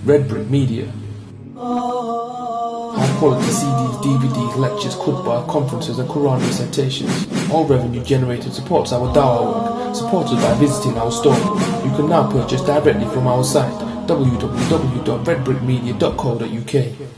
Red Brick Media. High quality CDs, DVDs, lectures, khutbah, conferences and Quran recitations. All revenue generated supports our dawah work, supported by visiting our store. You can now purchase directly from our site www.redbrickmedia.co.uk.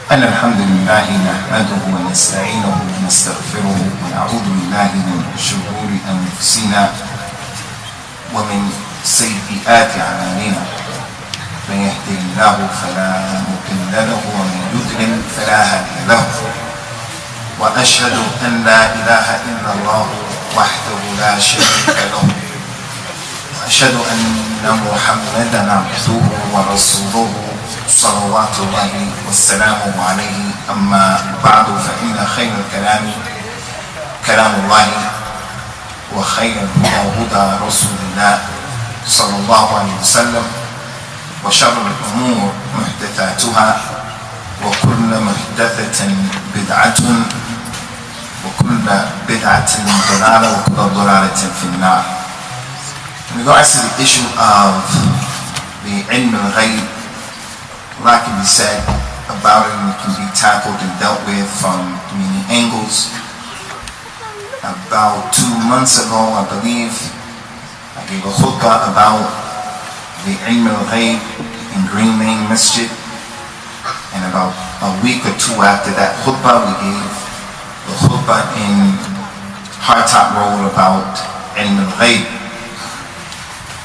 أن الحمد لله نحمده ونستعينه ونستغفره ونعوذ بالله من شرور أنفسنا ومن سيئات أعمالنا من يهده الله فلا مضل له ومن يضلل فلا هادي له وأشهد أن لا إله إلا الله وحده لا شريك له وأشهد أن محمدا عبده ورسوله صلوات الله والسلام عليه. أما بعد فإن خير الكلام كلام الله وخير الهدى هدى رسول الله صلى الله عليه وسلم وشر الأمور محدثاتها وكل محدثة بدعة وكل بدعة ضلالة وكل ضلالة في النار. In regards to the issue of the ilm al-ghayb, a lot can be said about it and it can be tackled and dealt with from many angles. About 2 months ago, I believe, I gave a khutbah about the ilm al-ghayb in Green Lane Masjid, and about a week or two after that khutbah, we gave a khutbah in Hardtop Road about ilm al-ghayb.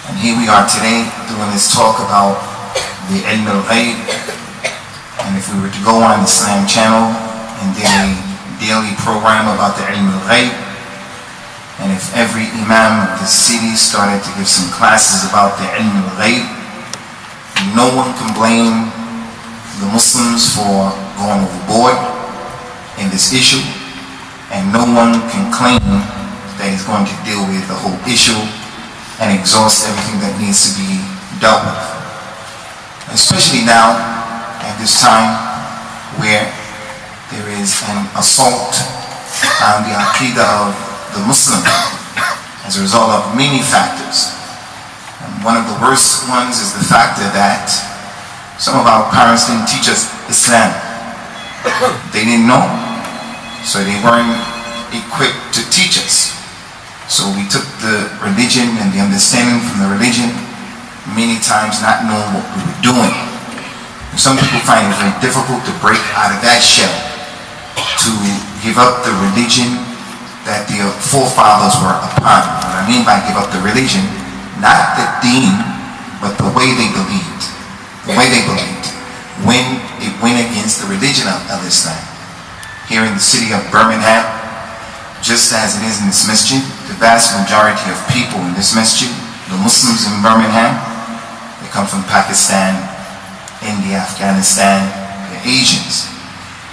And here we are today doing this talk about the ilm al-ghayb. And if we were to go on the Islam channel and do a daily program about the ilm al-ghayb, and if every imam of the city started to give some classes about the ilm al-ghayb, no one can blame the Muslims for going overboard in this issue, and no one can claim that he's going to deal with the whole issue and exhaust everything that needs to be dealt with. Especially now, at this time, where there is an assault on the aqidah of the Muslim as a result of many factors. And one of the worst ones is the factor that some of our parents didn't teach us Islam. They didn't know, so they weren't equipped to teach us. So we took the religion and the understanding from the religion, many times not knowing what we were doing. And some people find it very difficult to break out of that shell, to give up the religion that their forefathers were upon. What I mean by give up the religion, not the deen, but the way they believed. The way they believed when it went against the religion of Islam. Here in the city of Birmingham, just as it is in this masjid, the vast majority of people in this masjid, the Muslims in Birmingham, they come from Pakistan, India, Afghanistan, the Asians.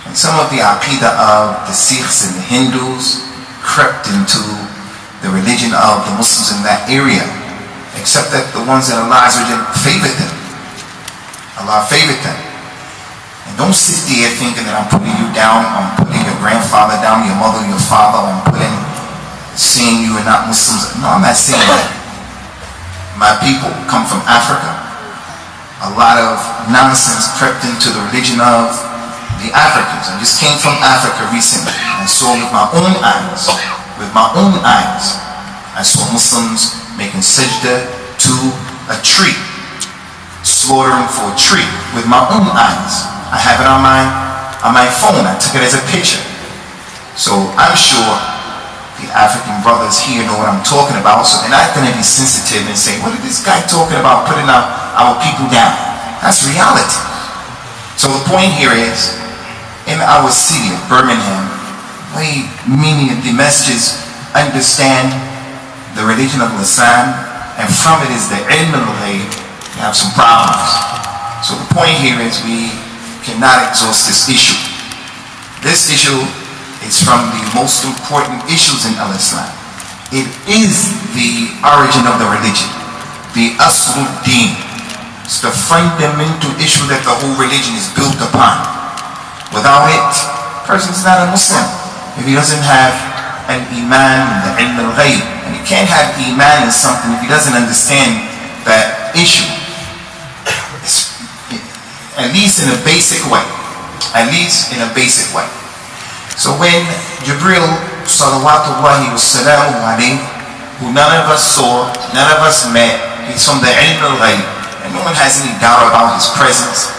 And some of the aqidah of the Sikhs and the Hindus crept into the religion of the Muslims in that area, except that the ones that Allah favored them. Allah favored them. And don't sit there thinking that I'm putting you down, I'm putting your grandfather down, your mother, your father, I'm saying you are not Muslims. No, I'm not saying that. My people come from Africa. A lot of nonsense crept into the religion of the Africans. I just came from Africa recently and saw with my own eyes, I saw Muslims making sajda to a tree, slaughtering for a tree with my own eyes. I have it on my phone. I took it as a picture. So I'm sure the African brothers here know what I'm talking about, so they're not going to be sensitive and say, what is this guy talking about, putting our people down? That's reality. So the point here is, in our city of Birmingham, many of the messages understand the religion of Islam, and from it is the ilm al-ghayb. We have some problems. So the point here is we cannot exhaust this issue. This issue is from the most important issues in Islam. It is the origin of the religion, the asl din. It's the fundamental issue that the whole religion is built upon. Without it, a person is not a Muslim. If he doesn't have an iman, the ilm al-ghayb, and he can't have iman in something if he doesn't understand that issue. At least in a basic way. At least in a basic way. So when Jibril, salawatullahi wa salamu alayhi, who none of us saw, none of us met, he's from the ilm al-ghayb, and no one has any doubt about his presence.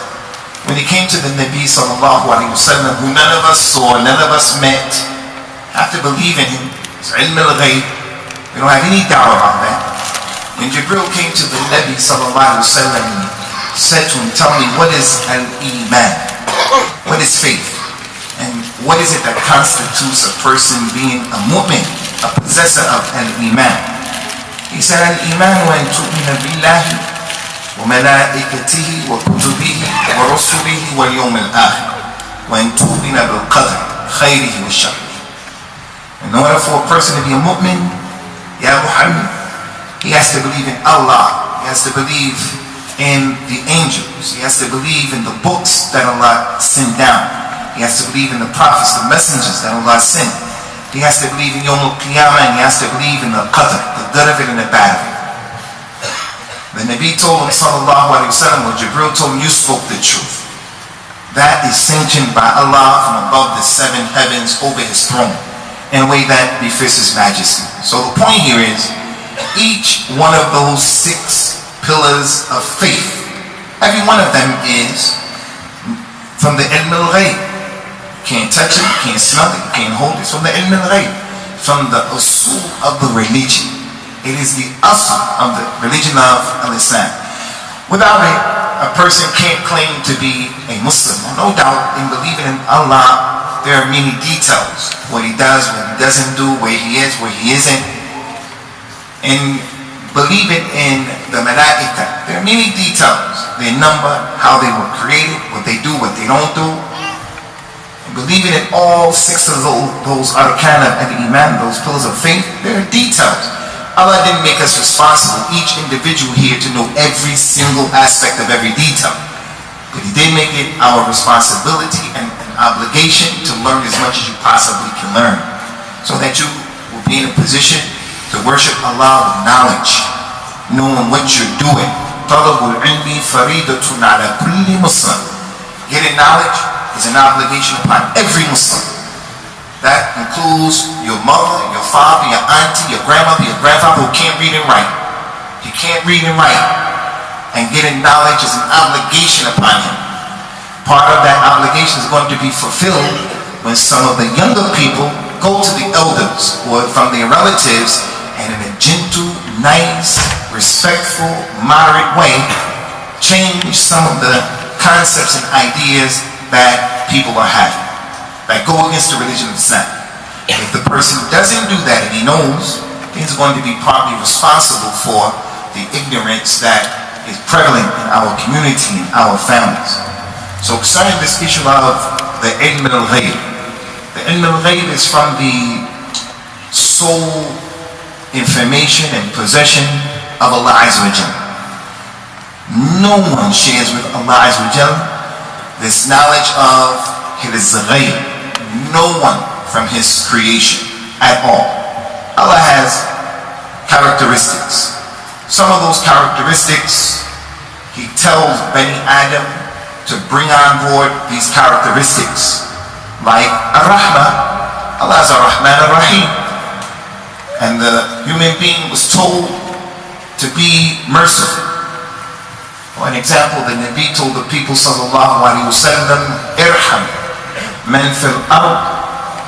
When he came to the Nabi sallallahu alayhi wa sallam, who none of us saw, none of us met, have to believe in him. It's ilm al-ghayb. We don't have any doubt about that. When Jibril came to the Nabi sallallahu alayhi wa sallam, he said to him, tell me, what is al-iman? What is faith? And what is it that constitutes a person being a mu'min, a possessor of al-iman? He said, al-iman wa an tu'mina billahi wa malaikatihi wa kutubihi wa rasulihi wal yawm al-akhir wa an tu'mina bil qadr khayrihi wa sharrihi. In order for a person to be a mu'min, ya Muhammad, he has to believe in Allah. He has to believe in the angels. He has to believe in the books that Allah sent down. He has to believe in the prophets, the messengers that Allah sent. He has to believe in Yawm al-Qiyamah, and he has to believe in the qadr, the good of it and the bad of it. The Nabi told him, sallallahu alayhi wa sallam, when Jibril told him, you spoke the truth. That is sanctioned by Allah from above the 7 heavens over his throne in a way that befits his majesty. So the point here is, each one of those 6 pillars of faith, every one of them is from the ilm al-ghayb. You can't touch it, you can't smell it, you can't hold it. It's from the ilm al-ghayb, from the usul of the religion. It is the asl of the religion of Islam. Without it, a person can't claim to be a Muslim. No doubt, in believing in Allah, there are many details. What he does, what he doesn't do, where he is, where he isn't. And believing in the malaika, there are many details. Their number, how they were created, what they do, what they don't do. And believing in all 6 of those arkan of al-iman, those pillars of faith, there are details. Allah didn't make us responsible, each individual here, to know every single aspect of every detail. But He did make it our responsibility and an obligation to learn as much as you possibly can learn, so that you will be in a position to worship Allah with knowledge, knowing what you're doing. Talabul ilmi faridatun ala kulli Muslim. Getting knowledge is an obligation upon every Muslim. That includes your mother, your father, your auntie, your grandmother, your grandfather who can't read and write. He can't read and write. And getting knowledge is an obligation upon him. Part of that obligation is going to be fulfilled when some of the younger people go to the elders or from their relatives, and in a gentle, nice, respectful, moderate way, change some of the concepts and ideas that people are having that go against the religion of Islam. If the person doesn't do that, and he knows, he's going to be partly responsible for the ignorance that is prevalent in our community and our families. So concerning this issue of the ilm al-ghayb, the ilm al-ghayb is from the sole information and possession of Allah Azza wa Jalla. No one shares with Allah Azza wa Jalla this knowledge of His ghayb. No one from His creation at all. Allah has characteristics. Some of those characteristics, He tells Bani Adam to bring on board these characteristics, like Ar-Rahmah. Allah is Ar-Rahman Ar-Rahim. And the human being was told to be merciful. For an example, the Nabi told the people sallallahu alayhi wa sallam, Irham man fil ard,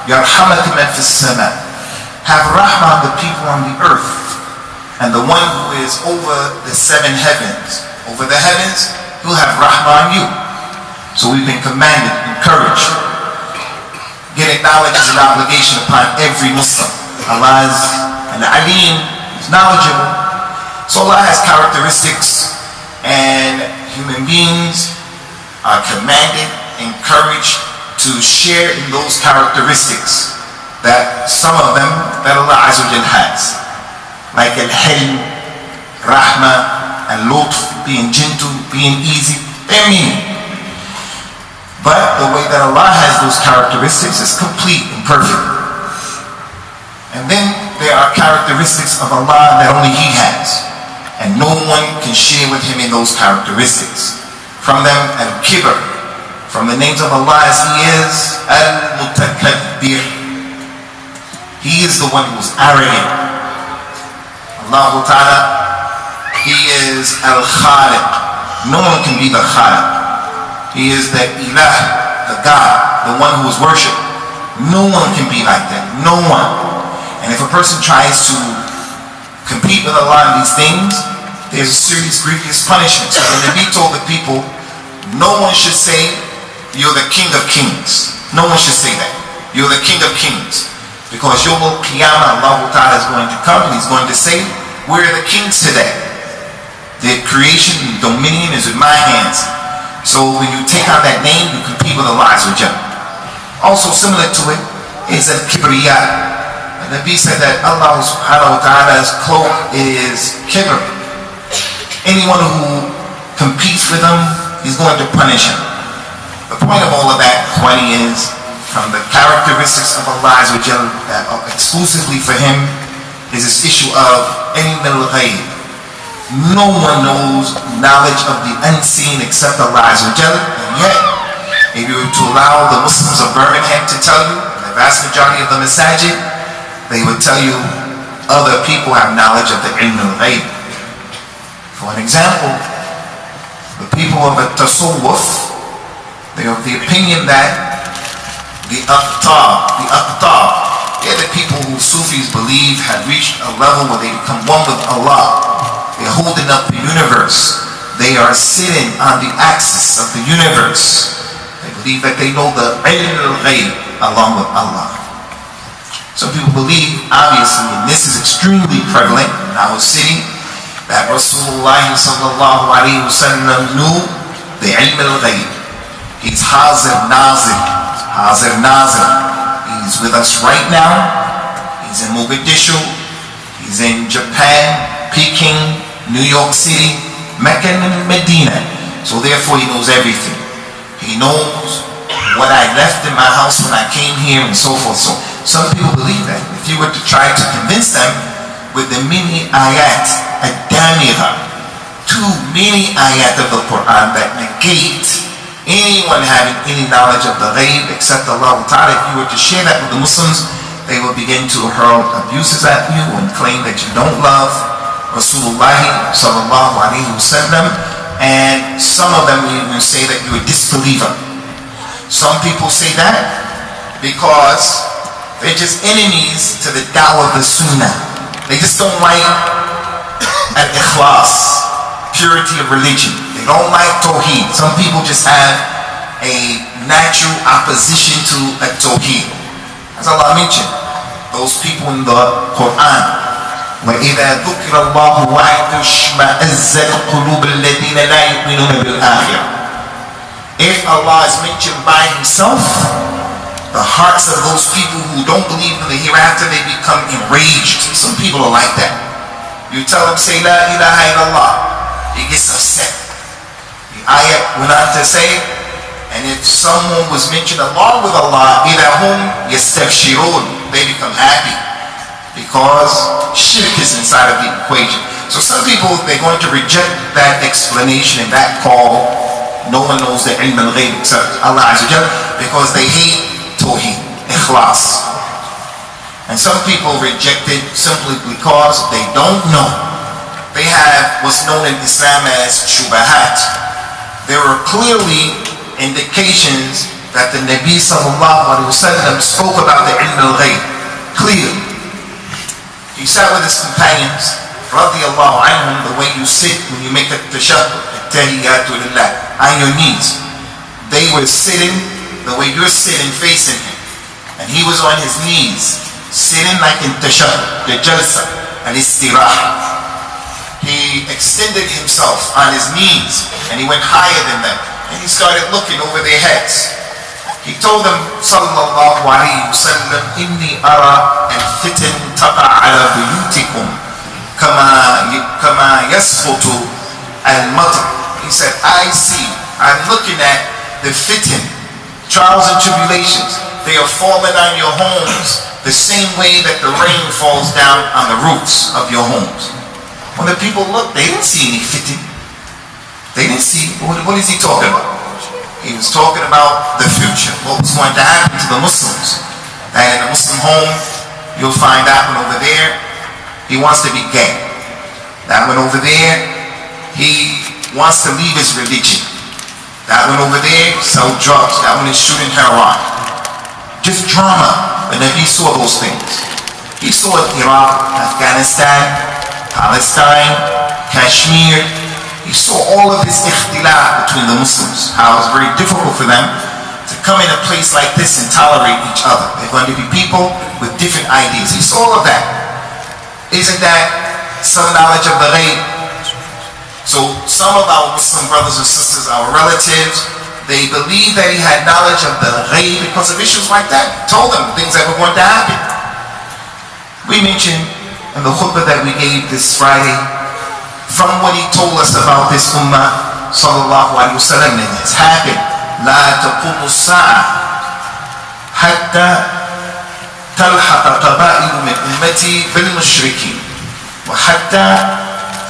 yarhamak man fil sama. Have rahmah on the people on the earth, and the one who is over the 7 heavens, over the heavens, he'll have rahmah on you. So we've been commanded, encouraged. Getting knowledge is an obligation upon every Muslim. Allah is an alim, is knowledgeable. So Allah has characteristics, and human beings are commanded, encouraged to share in those characteristics, that some of them that Allah Azza wa Jalla has, like al-hilm, rahmah, and lutf, being gentle, being easy. They're meaning. But the way that Allah has those characteristics is complete and perfect. And then there are characteristics of Allah that only He has, and no one can share with Him in those characteristics. From them, al-kibr. From the names of Allah as He is al-mutakabbir. He is the one who is arrogant. Allah Ta'ala, He is al-khaliq. No one can be the khaliq. He is the ilah, the God, the one who is worshipped. No one can be like that. No one. And if a person tries to compete with Allah in these things, there's a serious, grievous punishment. So the Nabi told the people, no one should say, you're the King of Kings. No one should say that. You're the King of Kings. Because Yawm al-Qiyamah, Allah Ta'ala is going to come and He's going to say, we're the kings today. The creation and dominion is in my hands. So when you take on that name, you compete with Allah Azza wa Jalla. Also similar to it is al-Kibriyah. The Nabi said that Allah Subhanahu wa Ta'ala's cloak is kibr. Anyone who competes with Him, He's going to punish him. The point of all of that, Khwani, is from the characteristics of Allah Azza wa Jalla that are exclusively for Him is this issue of ilm al-ghayb. No one knows knowledge of the unseen except Allah Azza wa Jalla. And yet, if you were to allow the Muslims of Birmingham to tell you, the vast majority of the masajid, they would tell you other people have knowledge of the ilm al-ghayb. For an example, the people of the Tasawwuf, they are of the opinion that the Aqtab, they're the people who Sufis believe have reached a level where they become one with Allah. They're holding up the universe. They are sitting on the axis of the universe. They believe that they know the ilm al-ghayb along with Allah. Some people believe, obviously, and this is extremely prevalent in our city, that Rasulullah sallallahu alayhi wa sallam knew the ilm al-ghayb. He's Hazir Nazir. Hazir Nazir. He's with us right now. He's in Mogadishu. He's in Japan, Peking, New York City, Mecca and Medina. So therefore he knows everything. He knows what I left in my house when I came here and so forth. So some people believe that. If you were to try to convince them with the many ayat ad-damira, too many ayat of the Quran that negate anyone having any knowledge of the ghaib except Allah Ta'ala, if you were to share that with the Muslims, they will begin to hurl abuses at you and claim that you don't love Rasulullah sallallahu alayhi wa sallam, and some of them will even say that you're a disbeliever. Some people say that because they're just enemies to the da'wah of the sunnah. They just don't like al-ikhlas, purity of religion. They don't like tawheed. Some people just have a natural opposition to tawheed. As Allah mentioned, those people in the Quran, وَإِذَا ذُكِرَ اللَّهُ وَحْدَهُ اشْمَأَزَّتْ قُلُوبُ الَّذِينَ لَا يُؤْمِنُونَ بِالْآخِرَةِ. If Allah is mentioned by Himself, the hearts of those people who don't believe in the hereafter, they become enraged. Some people are like that. You tell them, say La ilaha illallah, he gets upset. The ayat went on to say, and if someone was mentioned along with Allah, إِلَهُمْ يَسْتَبْشِرُونَ, they become happy, because shirk is inside of the equation. So some people, they're going to reject that explanation and that call. No one knows the ilm al-ghayb except Allah Azza wa Jalla, because they hate tawheed, ikhlas. And some people reject it simply because they don't know. They have what's known in Islam as shubahat. There are clearly indications that the Nabi sallallahu alaihi wasallam spoke about the ilm al-ghayb. Clearly. He sat with his companions, radiyallahu anhum, the way you sit when you make a tashahhud, at-tahiyyatu lillah, on your knees. They were sitting the way you're sitting, facing him. And he was on his knees, sitting like in tashahhud, the jalsa, al-istirah. He extended himself on his knees, and he went higher than them, and he started looking over their heads. He told them, sallallahu alayhi wa sallam, inni ara al-fitan taqa ala buyutikum kama yasbutu al-matar. He said, I'm looking at the fitan, trials and tribulations. They are falling on your homes the same way that the rain falls down on the roofs of your homes. When the people looked, they didn't see any fitting. They didn't see, what is he talking about? He was talking about the future, what was going to happen to the Muslims. That in a Muslim home, you'll find that one over there, he wants to be gay. That one over there, he wants to leave his religion. That one over there, sell drugs. That one is shooting heroin. Just drama. And then he saw those things. He saw Iraq, Afghanistan, Palestine, Kashmir. He saw all of this ikhtilaf between the Muslims. How it was very difficult for them to come in a place like this and tolerate each other. They're going to be people with different ideas. He saw all of that. Isn't that some knowledge of the ghaib? So some of our Muslim brothers and sisters, our relatives, they believe that he had knowledge of the ghaib because of issues like that. He told them things that were going to happen. We mentioned in the khutbah that we gave this Friday, from what he told us about this ummah, sallallahu alayhi wa sallam, and it's happened. لا تقوم الساعة حتى تلحق قبائل من أمتي بالمشركين وحتى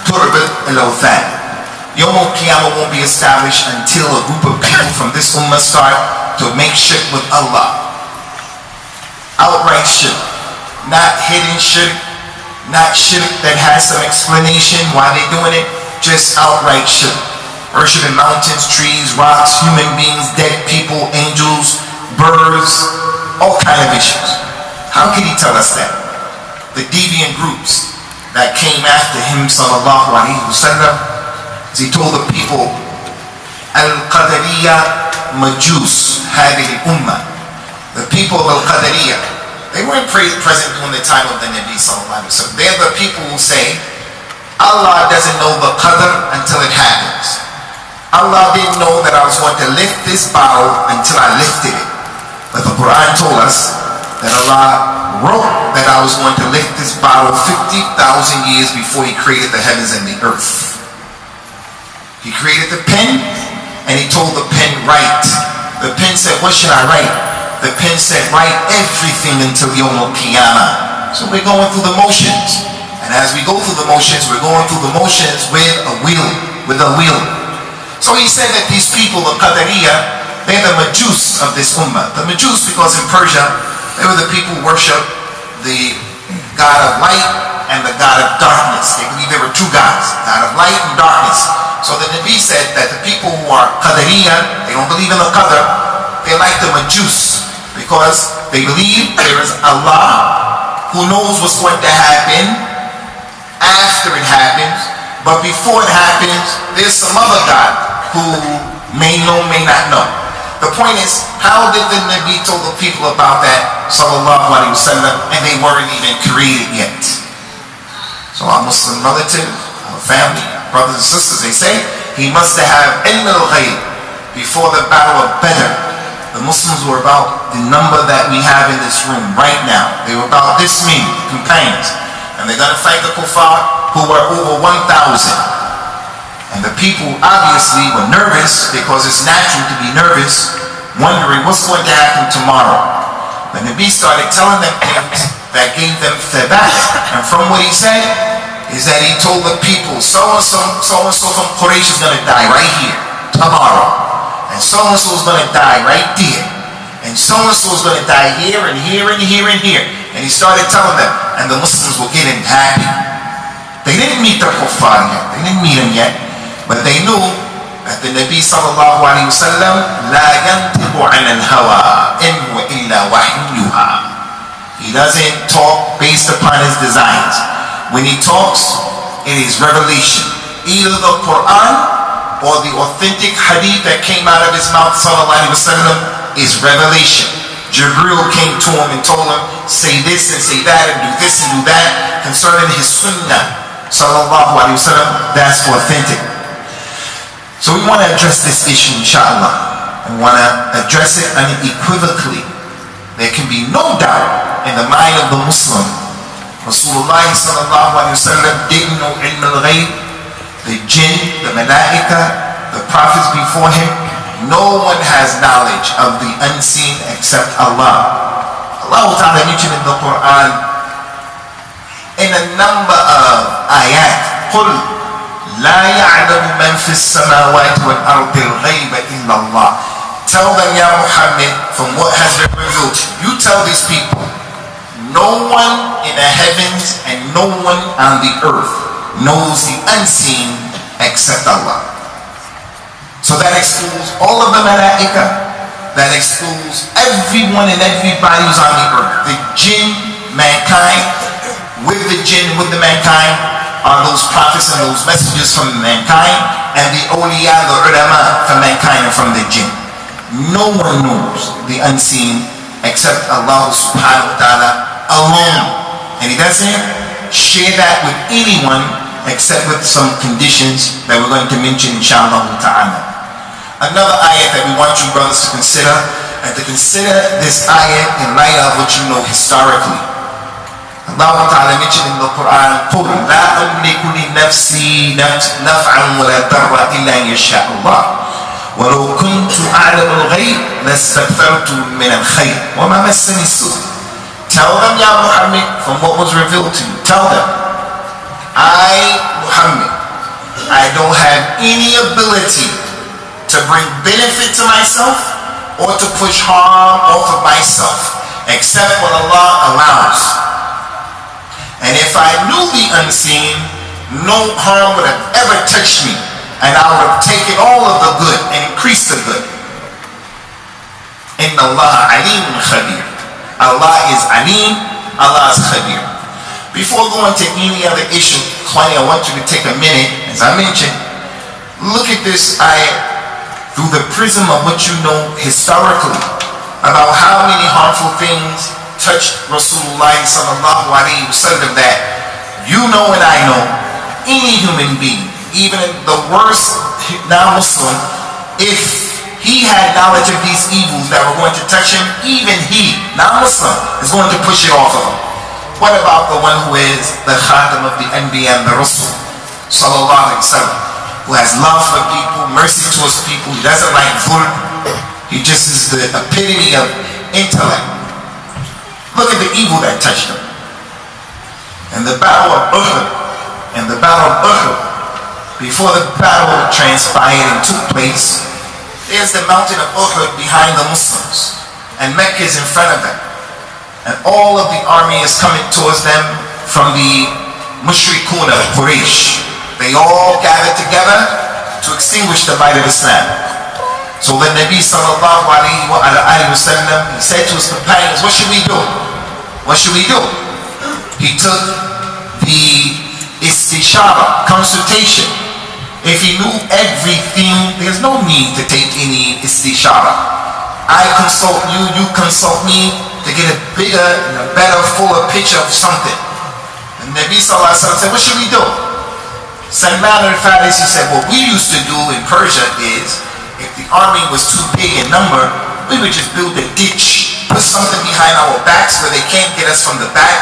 تربط الأوثان. Yawm al-Qiyamah won't be established until a group of people from this ummah start to make shirk with Allah. Outright shirk, not hidden shirk, not shirk that has some explanation why they're doing it, just outright shirk. Worshiping mountains, trees, rocks, human beings, dead people, angels, birds, all kind of issues. How can he tell us that? The deviant groups that came after him, sallallahu alayhi wa sallam, he told the people, Al-Qadariyya Majus Hadhihi Ummah. The people of Al-Qadariyya, they weren't present during the time of the Nabi sallallahu alayhi wa sallam. They're the people who say, Allah doesn't know the Qadr until it happens. Allah didn't know that I was going to lift this bottle until I lifted it. But the Quran told us that Allah wrote that I was going to lift this bottle 50,000 years before he created the heavens and the earth. He created the pen and he told the pen, write. The pen said, what should I write? The pen said, write everything until Yawm al-Qiyamah. So we're going through the motions. And as we go through the motions, we're going through the motions with a wheel. So he said that these people, the Qadariyya, they're the Majus of this ummah. The Majus, because in Persia, they were the people who worship the God of light and the God of darkness. They believe there were two gods, God of light and darkness. So the Nabi said that the people who are Qadariyya, they don't believe in the Qadr, they're like the Majus, because they believe there is Allah who knows what's going to happen after it happens, but before it happens, there's some other God who may know, may not know. The point is, how did the Nabi tell the people about that, sallallahu alayhi wa sallam, and they weren't even created yet? So our Muslim relatives, our family, our brothers and sisters, they say, he must have ilm al-ghayb before the battle of Badr. The Muslims were about the number that we have in this room right now. They were about this many companions. And they're going to fight the kuffar who were over 1,000. And the people obviously were nervous, because it's natural to be nervous, wondering what's going to happen tomorrow. The Nabi started telling them things that gave them thabat. And from what he said, is that he told the people, so-and-so from Quraysh is going to die right here, tomorrow. And so-and-so is going to die right there. And so-and-so is going to die here and here and here and here. And he started telling them, and the Muslims were getting happy. They didn't meet the kuffar yet. They didn't meet him yet. But they knew that the Nabi sallallahu alayhi wa sallam la yantiqu an al-hawa in huwa illa wahyun yuha. He doesn't talk based upon his designs. When he talks, it is revelation. Either the Quran or the authentic hadith that came out of his mouth sallallahu alayhi wa sallam is revelation. Jibreel came to him and told him, say this and say that and do this and do that concerning his sunnah sallallahu alayhi wa sallam. That's authentic. So we want to address this issue, inshallah. We want to address it unequivocally. There can be no doubt in the mind of the Muslim. Rasulullah sallallahu alayhi wa sallam didn't know ilm al-ghayb. The jinn, the malaika, the prophets before him, no one has knowledge of the unseen except Allah. Allah Ta'ala mentioned in the Quran in a number of ayat, قُلْ لَا يَعْلَمُ مَنْ فِي السَّمَاوَاتِ وَالْأَرْضِ الْغَيْبَ إِلَّا اللَّهِ. Tell them, Ya Muhammad, from what has been revealed to you, you tell these people, no one in the heavens and no one on the earth knows the unseen except Allah. So that excludes all of the malaika, that excludes everyone and everybody who's on the earth. The jinn, mankind, with the jinn, with the mankind, are those prophets and those messengers from mankind, and the awliya, the ulama from mankind and from the jinn. No one knows the unseen except Allah subhanahu wa ta'ala alone. And He doesn't share that with anyone except with some conditions that we're going to mention inshallah ta'ala. Another ayat that we want you brothers to consider, and to consider this ayat in light of what you know historically. Allah Ta'ala mentioned in the Quran, قُلْ لَا أَمْلِكُ لِنَفْسِي نَفْعًا وَلَا ضَرًّا إِلَّا أَن يَشَاءَ اللَّهُ وَلَوْ كُنْتُ أَعْلَمُ الْغَيْبَ لَاسْتَكْثَرْتُ مِنَ الْخَيْرِ وَمَا مَسَّنِي السُّوءُ. Tell them, Ya Muhammad, from what was revealed to you, tell them, I, Muhammad, I don't have any ability to bring benefit to myself or to push harm off of myself except what Allah allows. And if I knew the unseen, no harm would have ever touched me, and I would have taken all of the good and increased the good. Inna Allah Alim Khabir. Allah is Alim, Allah is Khabir. Before going to any other issue, Khwani, I want you to take a minute, as I mentioned, look at this ayat through the prism of what you know historically about how many harmful things touched Rasulullah sallallahu alaihi wasallam that you know and I know, any human being, even the worst non-Muslim, if he had knowledge of these evils that were going to touch him, even he, non-Muslim, is going to push it off of him. What about the one who is the Khatam of the Anbiya and the Rasul sallallahu alaihi wasallam, who has love for people, mercy towards people, he doesn't like dhulm, he just is the epitome of intellect. Look at the evil that touched him. And the battle of Uhud, before the battle transpired and took place, there's the mountain of Uhud behind the Muslims, and Mecca is in front of them. And all of the army is coming towards them from the Mushrikun of Quraysh. They all gathered together to extinguish the light of Islam. So the Nabi sallallahu alayhi wa sallam, he said to his companions, what should we do? What should we do? He took the istishara, consultation. If he knew everything, there's no need to take any istishara. I consult you, you consult me to get a bigger and a better, fuller picture of something. And Nabi sallallahu alayhi wa sallam said, what should we do? Salman al-Farisi said, what we used to do in Persia is, if the army was too big in number, we would just build a ditch, put something behind our backs where they can't get us from the back,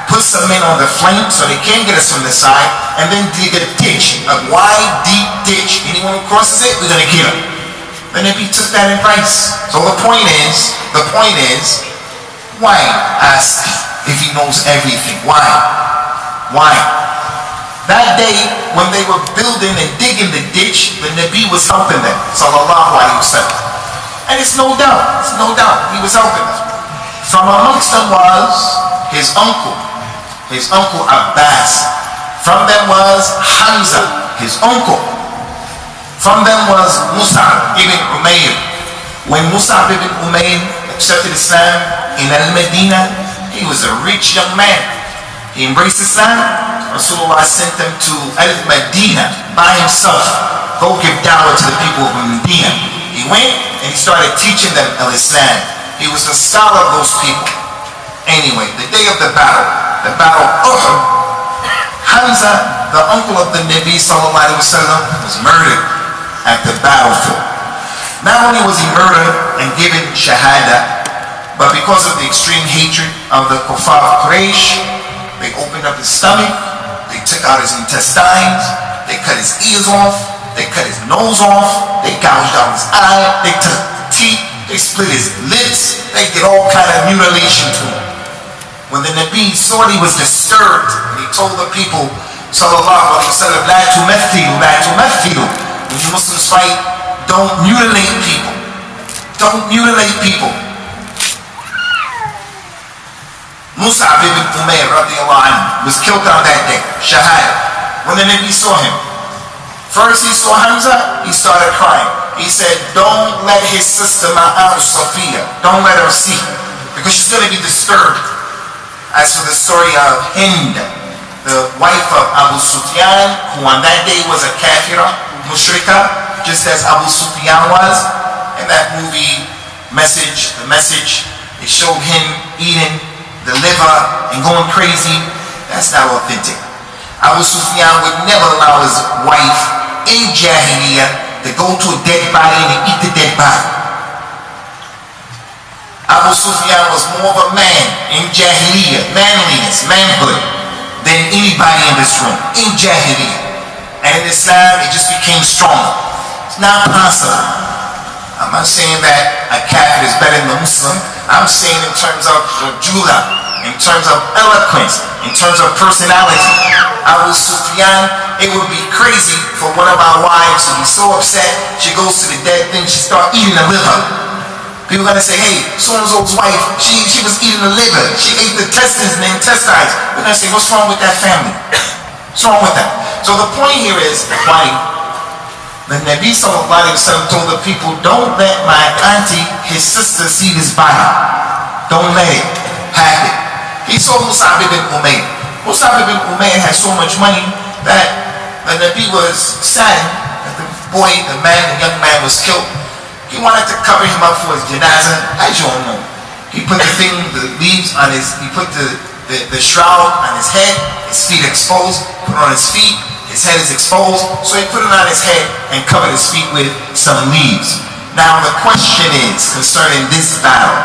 put some men on the flank so they can't get us from the side, and then dig a ditch, a wide, deep ditch. Anyone who crosses it, we're going to kill him. And Nabi took that advice. So the point is, why ask if he knows everything? Why? That day, when they were building and digging the ditch, the Nabi was helping them, sallallahu alayhi wa sallam. And it's no doubt, he was helping them. From amongst them was his uncle Abbas. From them was Hamza, his uncle. From them was Mus'ab ibn Umayr. When Mus'ab ibn Umayr accepted Islam in Al-Medina, he was a rich young man. He embraced Islam. Rasulullah sent him to Al-Medina by himself. Go give dawah to the people of Medina. He went and he started teaching them Al-Islam. He was the scholar of those people. Anyway, the day of the battle of Uhud, Hamza, the uncle of the Nabi sallallahu alaihi wasallam, was murdered at the battlefield. Not only was he murdered and given shahada, but because of the extreme hatred of the kuffar of Quraysh, they opened up his stomach, they took out his intestines, they cut his ears off, they cut his nose off, they gouged out his eye, they took teeth, they split his lips, they did all kind of mutilation to him. When the Nabi saw it, he was disturbed, and he told the people, sallallahu alayhi wa sallam, la tumathilu, la tumathilu. When you Muslims fight, don't mutilate people. Don't mutilate people. Mus'ab ibn Umayr radiallahu anhu was killed on that day, shahada. When the Nabi saw him, first he saw Hamza, he started crying. He said, don't let his sister Ma'al Safiya, don't let her see, because she's going to be disturbed. As for the story of Hind, the wife of Abu Sufyan, who on that day was a kafira, mushrika, just as Abu Sufyan was, in that movie, The Message, it showed him eating the liver and going crazy. That's not authentic. Abu Sufyan would never allow his wife in Jahiliyyah to go to a dead body and eat the dead body. Abu Sufyan was more of a man in Jahiliyyah, manliness, manhood, than anybody in this room, in Jahiliyyah. And in Islam, it just became stronger. It's not possible. I'm not saying that a kafir is better than a Muslim. I'm saying in terms of rajula, in terms of eloquence, in terms of personality. Abu Sufyan, it would be crazy for one of our wives to be so upset, she goes to the dead thing, she starts eating the liver. People are going to say, hey, so-and-so's wife, she was eating the liver, she ate the intestines and the intestines. We're going to say, what's wrong with that family? What's wrong with that? So the point here is, why? The Nabi sallallahu alayhi wa sallam told the people, don't let my auntie, his sister, see this body. Don't let it happen. He saw Mus'ab ibn Umayr. Mus'ab ibn Umayr had so much money that the Nabi was saddened that the young man was killed. He wanted to cover him up for his janazah, as you all know. He put the leaves on he put the shroud on his head, his feet exposed, put it on his feet. His head is exposed, so he put it on his head and covered his feet with some leaves. Now the question is concerning this battle.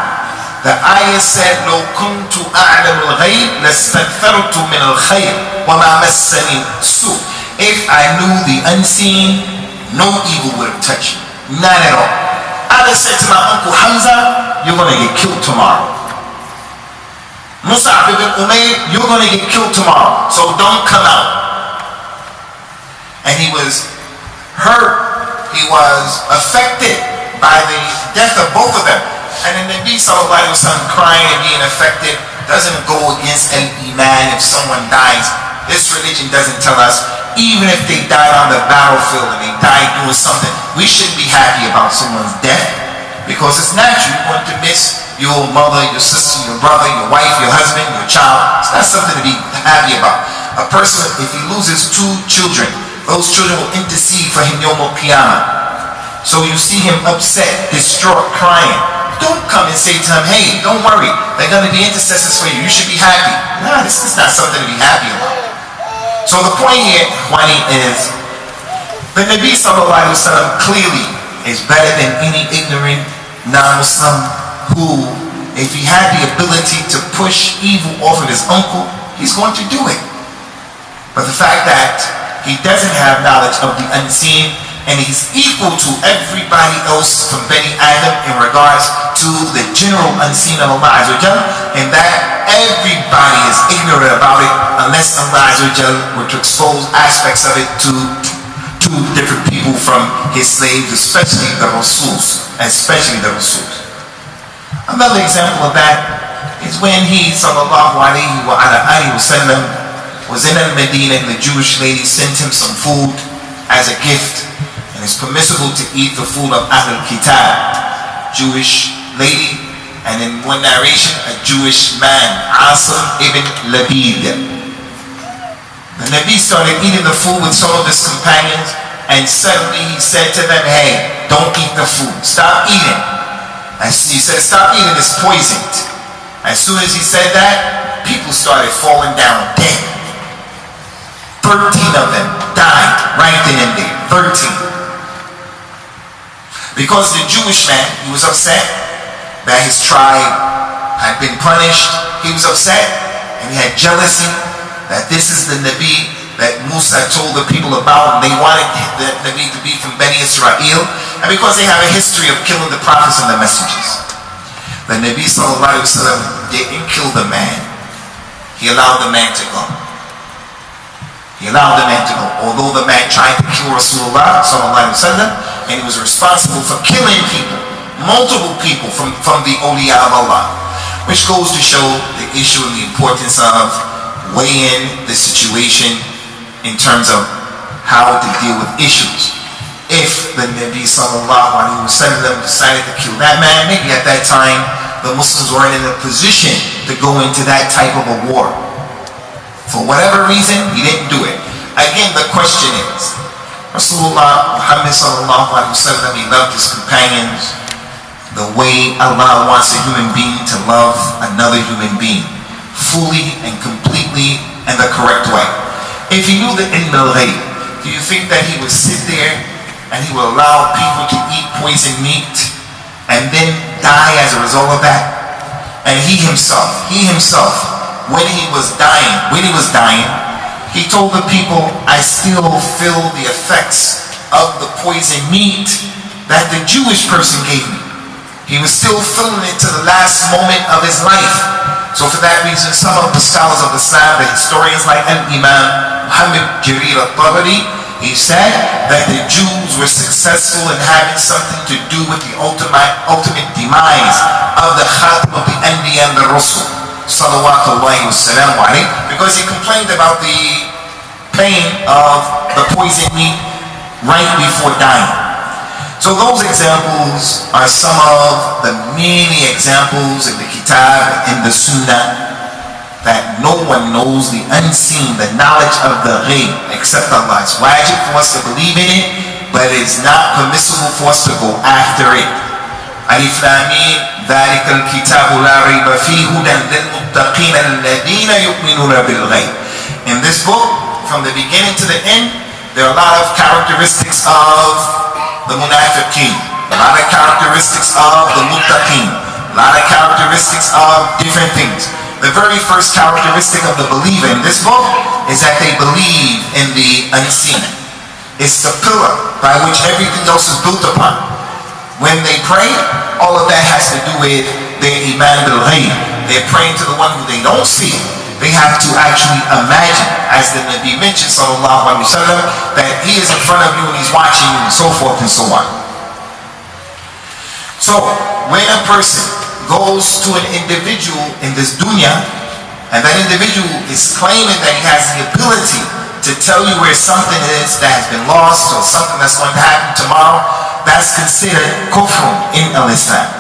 The ayah said, "Lo kuntu a'lam al-ghayb lastakthartu min al-khayr wa ma massani su." If I knew the unseen, no evil would have touched me. Not at all. I just said to my uncle Hamza, "You're gonna get killed tomorrow." Mus'ab ibn Umayr, "You're gonna get killed tomorrow, so don't come out." And he was hurt, he was affected by the death of both of them. And the Nabi sallallahu alayhi wa sallam crying and being affected doesn't go against an iman if someone dies. This religion doesn't tell us, even if they died on the battlefield and they died doing something, we shouldn't be happy about someone's death, because it's natural. You're going to miss your mother, your sister, your brother, your wife, your husband, your child. It's not something to be happy about. A person, if he loses 2 children, those children will intercede for him Yom Al-Qiyamah. So you see him upset, distraught, crying. Don't come and say to him, hey, don't worry, they're going to be intercessors for you, you should be happy. No, this is not something to be happy about. So the point here, Wani, is the Nabi sallallahu alayhi wa sallam clearly is better than any ignorant non-Muslim who, if he had the ability to push evil off of his uncle, he's going to do it. But the fact that he doesn't have knowledge of the unseen, and he's equal to everybody else from Bani Adam in regards to the general unseen of Allah Azza wa Jal, and that everybody is ignorant about it unless Allah Azza wa Jal were to expose aspects of it to different people from his slaves, especially the Rasuls. Another example of that is when he sallallahu alayhi wa sallam was in Al-Medina, and the Jewish lady sent him some food as a gift, and it's permissible to eat the food of Ahlul Kitab, Jewish lady, and in one narration, a Jewish man, Asim ibn Labid. The Nabi started eating the food with some of his companions, and suddenly he said to them, hey, don't eat the food, stop eating. He said, stop eating, it's poisoned. As soon as he said that, people started falling down dead. 13 of them died right then and there. 13. Because the Jewish man, he was upset that his tribe had been punished. He was upset, and he had jealousy that this is the Nabi that Musa told the people about, and they wanted the Nabi to be from Bani Israel, and because they have a history of killing the prophets and the messengers. The Nabi sallallahu alaihi wasallam didn't kill the man. He allowed the man to go. He allowed the man to go. Although the man tried to kill Rasulullah sallallahu alaihi wasallam, and he was responsible for killing people, multiple people from the awliya of Allah, which goes to show the issue and the importance of weighing the situation in terms of how to deal with issues. If the Nabi sallallahu alaihi wasallam decided to kill that man, maybe at that time the Muslims weren't in a position to go into that type of a war. For whatever reason, he didn't do it. Again, the question is, Rasulullah Muhammad sallallahu alaihi wasallam, he loved his companions the way Allah wants a human being to love another human being, fully and completely and the correct way. If he knew the ilm al-ghayb, do you think that he would sit there and he would allow people to eat poison meat and then die as a result of that? And he himself, when he was dying, he told the people, I still feel the effects of the poison meat that the Jewish person gave me. He was still feeling it to the last moment of his life. So for that reason, some of the scholars of Islam, the historians like Imam Muhammad Jarir al-Tabari, he said that the Jews were successful in having something to do with the ultimate demise of the Khatim of the Anbiya and the Rasul, salawatullahi wassalamu alayhi, because he complained about the pain of the poison meat right before dying. So those examples are some of the many examples in the Kitab, in the Sunnah, that no one knows the unseen, the knowledge of the ghaib, except Allah. It's wajib for us to believe in it, but it is not permissible for us to go after it. Alif Lam Mim, ذَلِكَ الْكِتَابُ لَا رَيْبَ فِيهِ هُدًى لِلْمُتَّقِينَ الَّذِينَ يُؤْمِنُونَ بِالْغَيْبِ. In this book, from the beginning to the end, there are a lot of characteristics of the munafiqeen, a lot of characteristics of the muttaqeen, a lot of characteristics of different things. The very first characteristic of the believer in this book is that they believe in the unseen. It's the pillar by which everything else is built upon. When they pray, all of that has to do with their iman bil ghayb. They're praying to the one who they don't see. They have to actually imagine, as the Nabi mentioned sallallahu alaihi wasallam, that he is in front of you and he's watching you, and so forth and so on. So when a person goes to an individual in this dunya, and that individual is claiming that he has the ability to tell you where something is that has been lost or something that's going to happen tomorrow, that's considered kufr in al-Islam.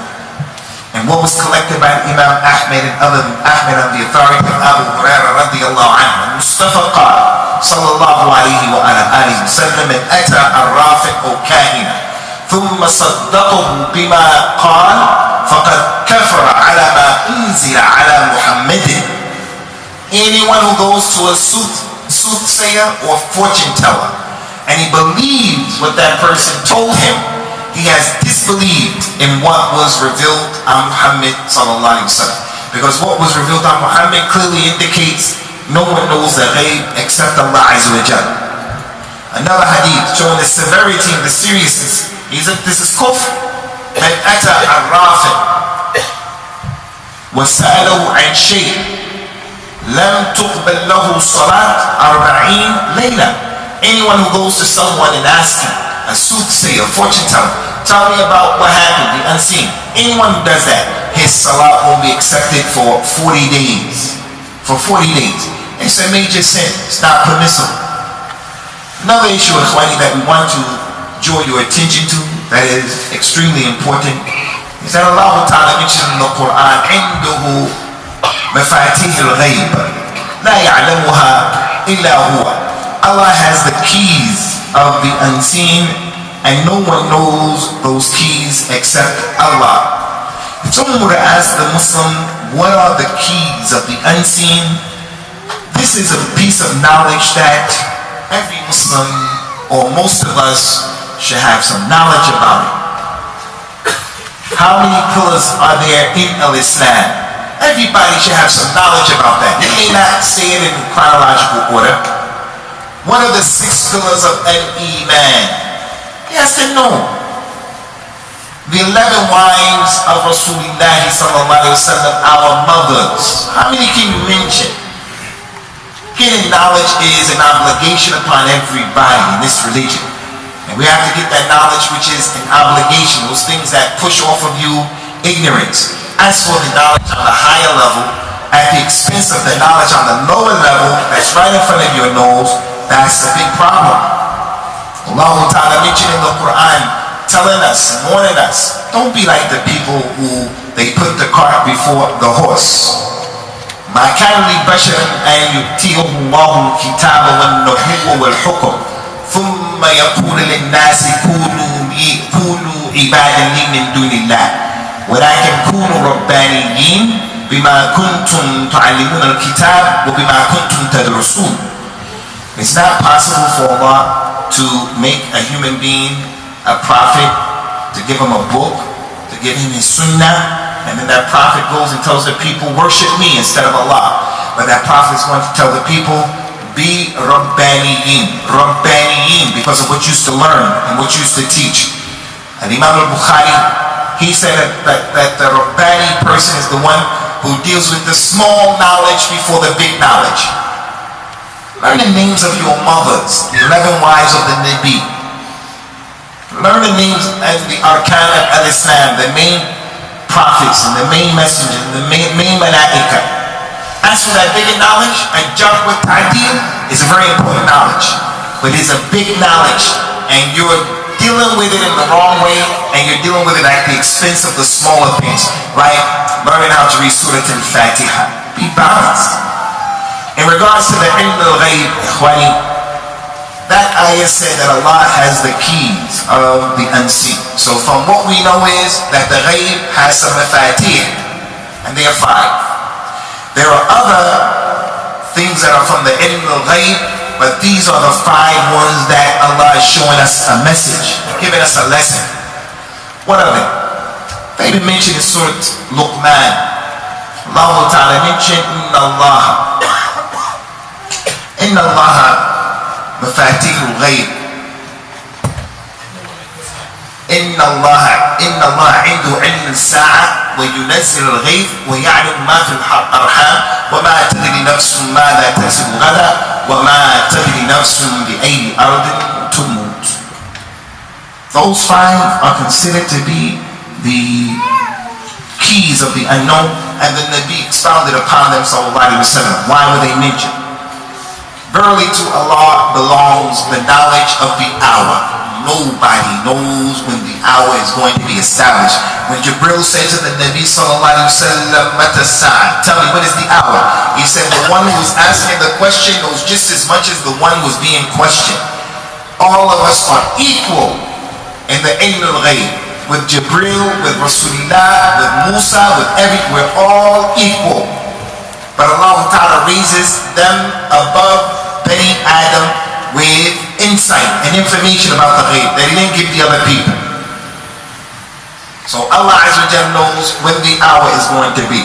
And what was collected by Imam Ahmed and other Ahmed on the authority of Abu Hurairah radiyallahu anhu, Mustafa qala sallallahu alayhi wa ala alihi wa sallam, man ata ar-rafiq aw kahina thumma saddaqahu bima qala faqad kafara ala ma unzila ala Muhammadin. Anyone who goes to a soothsayer or fortune teller and he believes what that person told him, he has disbelieved in what was revealed on Muhammad sallallahu alaihi wasallam. Because what was revealed on Muhammad clearly indicates no one knows the ghaib except Allah Azza wa Jalla. Another hadith showing the severity and the seriousness. This is kufr. Man ata ar-rafi wa sa'alahu an shay lam tuqbal lahu salat 40 layla. Anyone who goes to someone and asks him, a soothsayer, fortune teller, tell me about what happened, the unseen. Anyone who does that, his salat won't be accepted for 40 days. For 40 days. It's a major sin. It's not permissible. Another issue, Ikhwani, that we want to draw your attention to, that is extremely important, is that Allah Ta'ala mentioned in the Quran, عِنْدُهُ مَفَاتِيهِ الْغَيْبِ لَا يَعْلَمُهَا إِلَّا هُوَ. Allah has the keys of the unseen, and no one knows those keys except Allah. If someone were to ask the Muslim, what are the keys of the unseen? This is a piece of knowledge that every Muslim, or most of us, should have some knowledge about it. How many pillars are there in al-Islam? Everybody should have some knowledge about that. They may not say it in chronological order, What are the 6 pillars of al-Iman? Yes and no. The 11 wives of Rasulullah sallallahu alaihi wasallam, our mothers. How many can you mention? Getting knowledge is an obligation upon everybody in this religion. And we have to get that knowledge, which is an obligation, those things that push off of you ignorance. As for the knowledge on the higher level, at the expense of the knowledge on the lower level, that's right in front of your nose, that's a big problem. Allah Ta'ala mentioned in the Quran, telling us and warning us, don't be like the people who they put the cart before the horse. ما كان لبشر أن يؤتيه الله الكتاب والنبوة والحكم ثم يقول للناس كونوا عبادا لي من دون الله ولكن كونوا ربانيين بما كنتم تعلمون الكتاب وبما كنتم تدرسون. It's not possible for Allah to make a human being a prophet, to give him a book, to give him his sunnah, and then that prophet goes and tells the people, worship me instead of Allah. But that prophet is going to tell the people, be Rabbaniyin, because of what you used to learn and what you used to teach. And Imam al-Bukhari, he said that the Rabbani person is the one who deals with the small knowledge before the big knowledge. Learn the names of your mothers, the 11 wives of the Nabi. Learn the names and the Arkan of al-Islam, the main prophets and the main messengers and the main malaika. As for that bigger knowledge, and jump with ta'deel is a very important knowledge. But it's a big knowledge and you're dealing with it in the wrong way and you're dealing with it at the expense of the smaller things. Like learning how to read Surah Al-Fatiha. Be balanced. In regards to the ilm al-ghayb, ikhwani, that ayah said that Allah has the keys of the unseen. So from what we know is that the ghayb has some mafatih, and they are 5. There are other things that are from the ilm al-ghayb, but these are the 5 ones that Allah is showing us a message, giving us a lesson. What are they? They've been mentioned in Surah Luqman. Allah Ta'ala mentioned, Inna Allah مفاتيح الغيب إن الله عنده علم الساعة وينزل الغيث ويعلم ما في الأرحام وما تدري نفس ماذا تكسب غدا وما تدري نفس بأي أرض تموت. Those 5 are considered to be the keys of the unknown, and the Nabi expounded upon them sallallahu alaihi wasallam. Why were they mentioned? Verily to Allah belongs the knowledge of the hour. Nobody knows when the hour is going to be established. When Jibril said to the Nabi sallallahu alaihi wasallam, Mata sa'a, tell me when is the hour? He said the one who was asking the question knows just as much as the one who was being questioned. All of us are equal in the ilm al-ghayb. With Jibril, with Rasulullah, with Musa, with we're all equal. But Allah Ta'ala raises them above Bani Adam with insight and information about the ghayb that he didn't give the other people. So Allah Azza wa Jalla knows when the hour is going to be.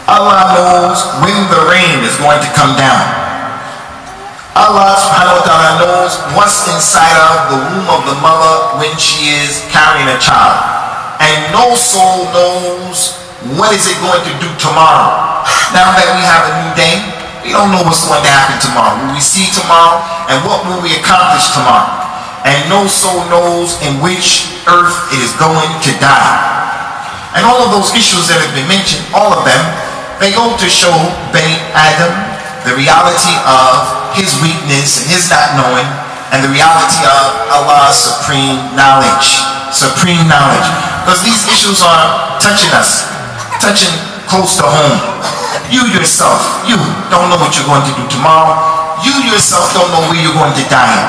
Allah knows when the rain is going to come down. Allah subhanahu wa ta'ala knows what's inside of the womb of the mother when she is carrying a child. And no soul knows what is it going to do tomorrow. Now that we have a new day, we don't know what's going to happen tomorrow. Will we see tomorrow? And what will we accomplish tomorrow? And no soul knows in which earth it is going to die. And all of those issues that have been mentioned, all of them, they go to show Bani Adam the reality of his weakness and his not knowing, and the reality of Allah's supreme knowledge. Supreme knowledge. Because these issues are touching us, touching close to home. You yourself, you don't know what you're going to do tomorrow. You yourself don't know where you're going to die.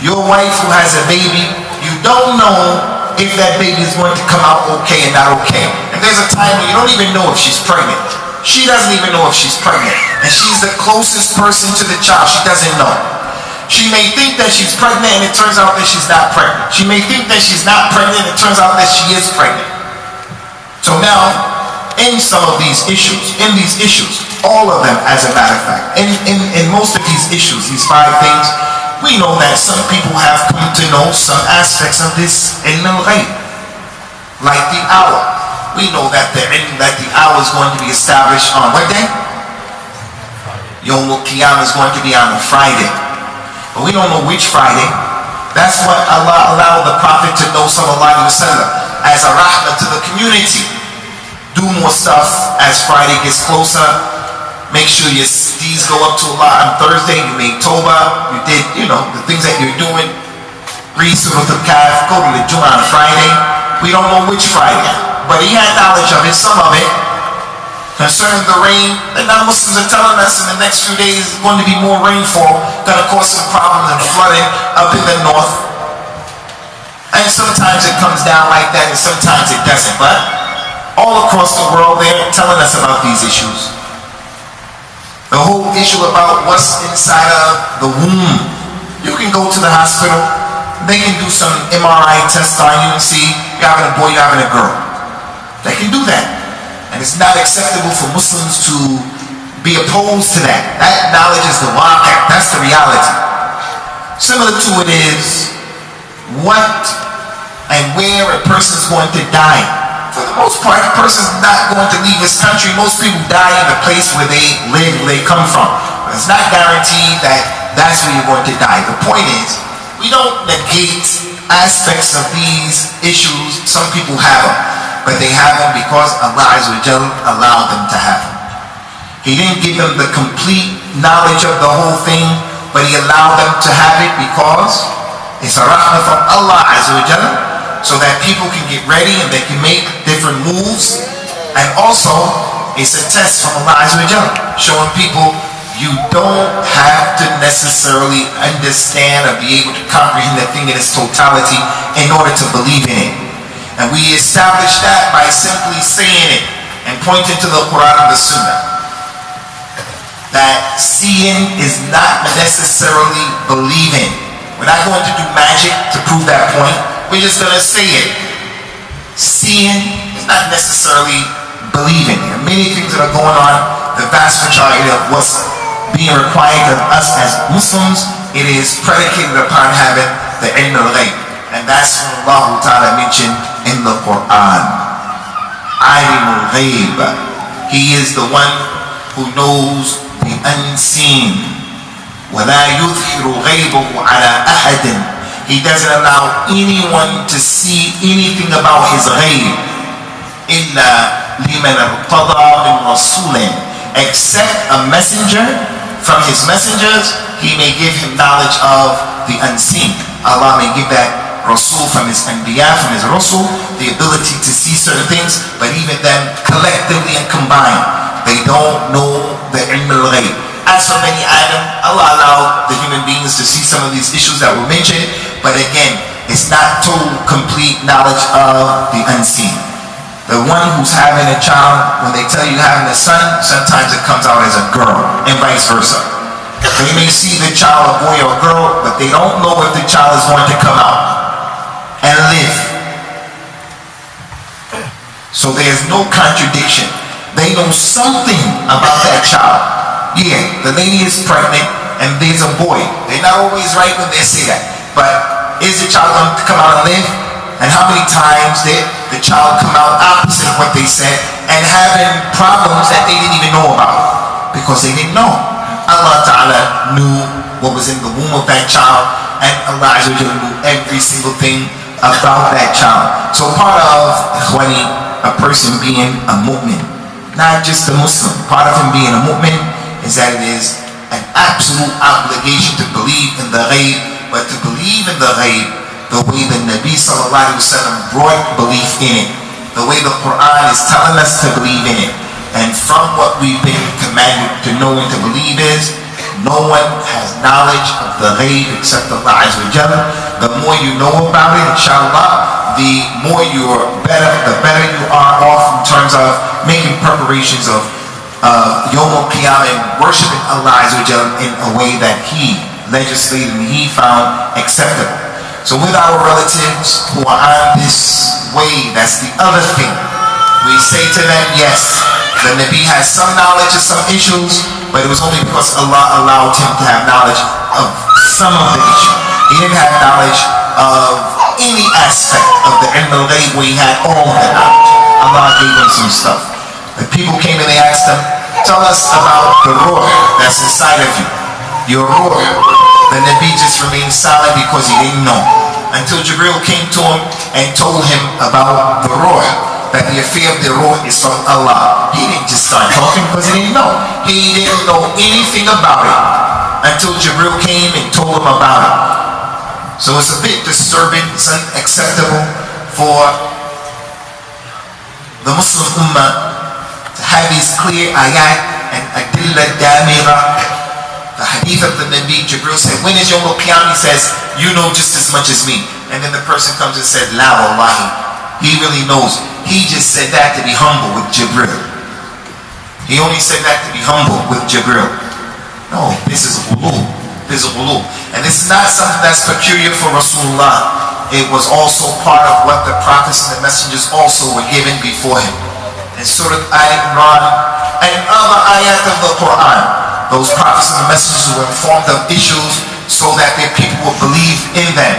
Your wife who has a baby, you don't know if that baby is going to come out okay and not okay. And there's a time when you don't even know if she's pregnant. She doesn't even know if she's pregnant. And she's the closest person to the child. She doesn't know. She may think that she's pregnant and it turns out that she's not pregnant. She may think that she's not pregnant and it turns out that she is pregnant. So now, in some of these issues, all of them as a matter of fact. In most of these issues, these 5 things, we know that some people have come to know some aspects of this ilm al-ghayb, like the hour. We know that the hour is going to be established on what day? Yawm al-Qiyamah is going to be on a Friday. But we don't know which Friday. That's what Allah allowed the Prophet to know, sallallahu alaihi wasallam, as a rahmah to the community. Do more stuff as Friday gets closer. Make sure your deeds go up to Allah on Thursday. You made Tawbah. You did, the things that you're doing. Read Surah Al-Kahf. Go to the Jummah on Friday. We don't know which Friday. But he had knowledge of it, some of it. Concerning the rain, the non-Muslims are telling us in the next few days is going to be more rainfall, going to cause some problems and flooding up in the north. And sometimes it comes down like that and sometimes it doesn't. But all across the world they're telling us about these issues. The whole issue about what's inside of the womb. You can go to the hospital, they can do some MRI test on you and see you're having a boy, you're having a girl. They can do that. And it's not acceptable for Muslims to be opposed to that. That knowledge is the waqi', that's the reality. Similar to it is what and where a person is going to die. For the most part, a person is not going to leave his country. Most people die in the place where they live, where they come from. But it's not guaranteed that that's where you're going to die. The point is, we don't negate aspects of these issues. Some people have them. But they have them because Allah Azza wa Jalla allowed them to have them. He didn't give them the complete knowledge of the whole thing, but He allowed them to have it because it's a rahmah from Allah Azza wa Jalla, so that people can get ready and they can make different moves. And also, it's a test from Allah Azza wa Jalla, showing people you don't have to necessarily understand or be able to comprehend the thing in its totality in order to believe in it. And we establish that by simply saying it and pointing to the Quran and the Sunnah. That seeing is not necessarily believing. We're not going to do magic to prove that point. We're just going to say it. Seeing is not necessarily believing. There are many things that are going on. The vast majority of what's being required of us as Muslims, it is predicated upon having the ilm al-ghayb. And that's what Allah Ta'ala mentioned in the Quran. Alimul Ghayb. He is the one who knows the unseen. وَلَا يُظْهِرُ غَيْبَهُ عَلَىٰ أَحَدٍ. He doesn't allow anyone to see anything about his ghayb. إِلَّا لِمَنْ ارْتَضَىٰ مِنْ رَسُولٍ. Except a messenger from his messengers, he may give him knowledge of the unseen. Allah may give that Rasul from his Anbiya, from his Rasul, the ability to see certain things, but even them collectively and combined, they don't know the ilm al-ghayb. As for Bani Adam, Allah allowed the human beings to see some of these issues that were mentioned, but again, it's not total complete knowledge of the unseen. The one who's having a child, when they tell you having a son, sometimes it comes out as a girl, and vice versa. They may see the child a boy or a girl, but they don't know if the child is going to come out and live. So there's no contradiction. They know something about that child. Yeah, the lady is pregnant and there's a boy. They're not always right when they say that. But is the child going to come out and live? And how many times did the child come out opposite of what they said and having problems that they didn't even know about? Because they didn't know. Allah Ta'ala knew what was in the womb of that child, and Allah Azza wa Jalla knew every single thing about that child. So part of ikhwani, a person being a mu'min, not just a Muslim, part of him being a mu'min is that it is an absolute obligation to believe in the ghayb, but to believe in the ghayb the way the Nabi sallallahu alaihi wasallam brought belief in it, the way the Quran is telling us to believe in it. And from what we've been commanded to know and to believe is, no one has knowledge of the ghayb except Allah Azza wa Jalla. The more you know about it, inshallah, the more you're better, the better you are off in terms of making preparations of Yawm al-Qiyamah and worshiping Allah Azza wa Jalla in a way that He legislated and He found acceptable. So with our relatives who are on this way, that's the other thing. We say to them, yes, the Nabi has some knowledge of some issues, but it was only because Allah allowed him to have knowledge of some of the issues. He didn't have knowledge of any aspect of the ilm al-ghayb where he had all of the knowledge. Allah gave him some stuff. The people came and they asked him, tell us about the ruh that's inside of you. Your ruh. The Nabi just remained silent because he didn't know. Until Jibril came to him and told him about the ruh. That the affair of the ruh is from Allah. He didn't just start talking because he didn't know. He didn't know anything about it until Jibril came and told him about it. So it's a bit disturbing, it's unacceptable for the Muslim Ummah to have these clear ayat and adilla damira. The hadith of the Nabi, Jibril said, when is Yawm al-Qiyamah? He says, you know just as much as me. And then the person comes and said, la wallahi, he really knows. He just said that to be humble with Jibril. He only said that to be humble with Jibril. No, this is ghulu. This is ghulu. And this is not something that's peculiar for Rasulullah. It was also part of what the prophets and the messengers also were given before him. In Surah Al-Imran and other ayat of the Quran, those prophets and the messengers were informed of issues so that their people would believe in them.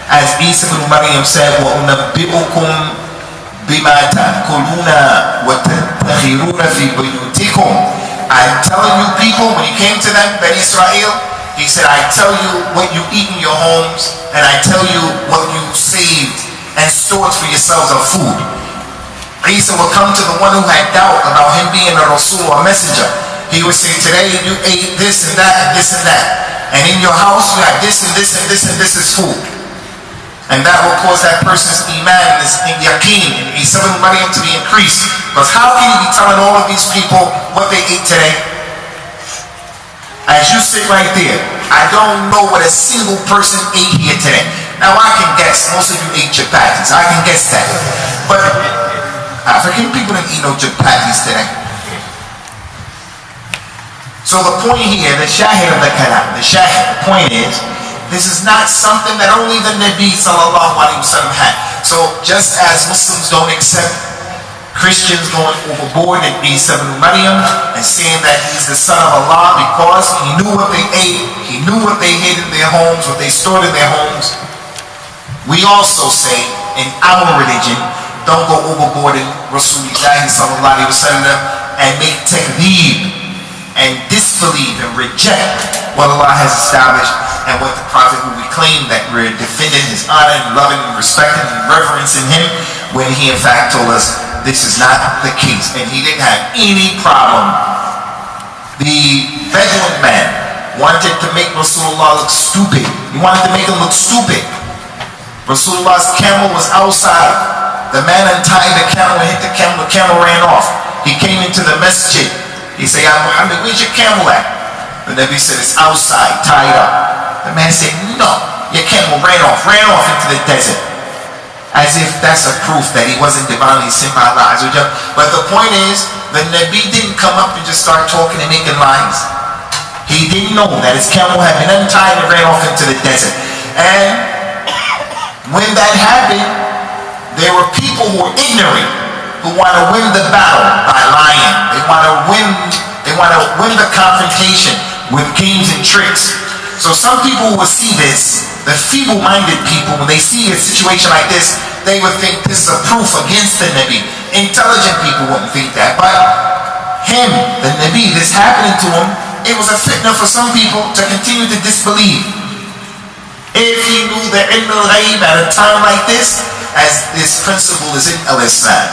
As Isa ibn Maryam said, وَأُنَبِّئُكُمْ بِمَا تَأْكُلُونَ وَتَتَّخِرُونَ فِي بُيُوتِكُمْ. I'm telling you people, when he came to them, Ben Israel, he said, I tell you what you eat in your homes, and I tell you what you saved and stored for yourselves of food. Isa will come to the one who had doubt about him being a Rasul or a messenger. He would say, today you ate this and that and this and that. And in your house you had this and this and this and this is food. And that will cause that person's iman, his yaqeen, and Isa ibn Maryam to be increased. Because how can you be telling all of these people what they ate today? As you sit right there, I don't know what a single person ate here today. Now I can guess, most of you ate chapatis. I can guess that. But African people didn't eat no chapatis today. So the point here, the shahid of the kalam, the point is, this is not something that only the Nabi sallallahu alaihi wasallam had. So just as Muslims don't accept Christians going overboard in Isa ibn Maryam and saying that he's the son of Allah because he knew what they ate, he knew what they hid in their homes, what they stored in their homes, we also say in our religion, don't go overboard in Rasulullah sallallahu alaihi wasallam and make takdeeb and disbelieve and reject what Allah has established and what the Prophet who we claim that we're defending his honor and loving and respecting and reverencing him, when he in fact told us this is not the case. And he didn't have any problem. The Bedouin man wanted to make Rasulullah look stupid. He wanted to make him look stupid. Rasulullah's camel was outside. The man untied the camel and hit the camel ran off. He came into the masjid. He said, Ya Muhammad, where's your camel at? The Nabi said, it's outside, tied up. The man said, no, your camel ran off into the desert. As if that's a proof that he wasn't divinely sent by Allah. But the point is, the Nabi didn't come up and just start talking and making lies. He didn't know that his camel had been untied and ran off into the desert. And when that happened, there were people who were ignorant, who want to win the battle by lying. They want to win the confrontation with games and tricks. So some people will see this, the feeble-minded people, when they see a situation like this, they would think this is a proof against the Nabi. Intelligent people wouldn't think that, but him, the Nabi, this happening to him, it was a fitna for some people to continue to disbelieve. If he knew the ilm al-ghayb at a time like this, as this principle is in al-Islam,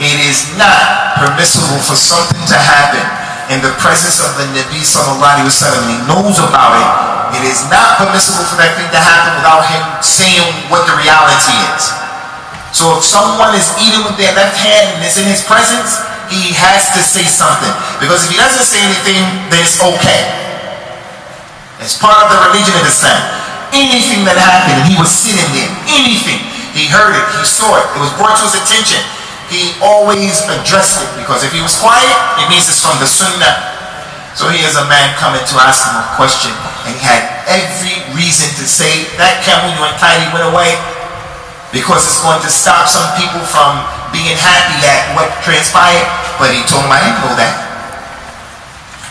it is not permissible for something to happen in the presence of the Nabi sallallahu alaihi wasallam. He knows about it. It is not permissible for that thing to happen without him saying what the reality is. So if someone is eating with their left hand and is in his presence, he has to say something. Because if he doesn't say anything, then it's okay. It's part of the religion of Islam. Anything that happened and he was sitting there, anything, he heard it, he saw it, it was brought to his attention, he always addressed it, because if he was quiet, it means it's from the Sunnah. So here's a man coming to ask him a question, and he had every reason to say, that camel you untied, he went away, because it's going to stop some people from being happy at what transpired, but he told him, I didn't know that.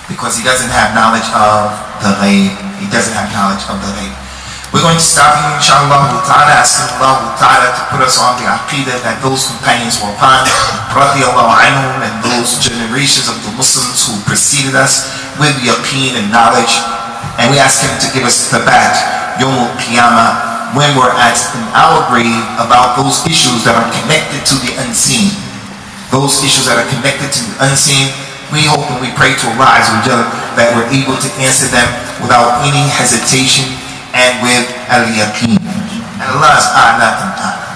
Because he doesn't have knowledge of the ghaib. He doesn't have knowledge of the ghaib. We're going to stop here, inshallah ta'ala, asking Allah ta'ala to put us on the aqidah that those companions were upon, radiallahu anhum, and those generations of the Muslims who preceded us with yaqeen and knowledge. And we ask him to give us thabat, yawm al-qiyamah, when we're at in our grave, about those issues that are connected to the unseen. Those issues that are connected to the unseen, we hope and we pray to Allah Azza wa Jalla that we're able to answer them without any hesitation and with al-yaqeen. And Allah is a'la and a'la.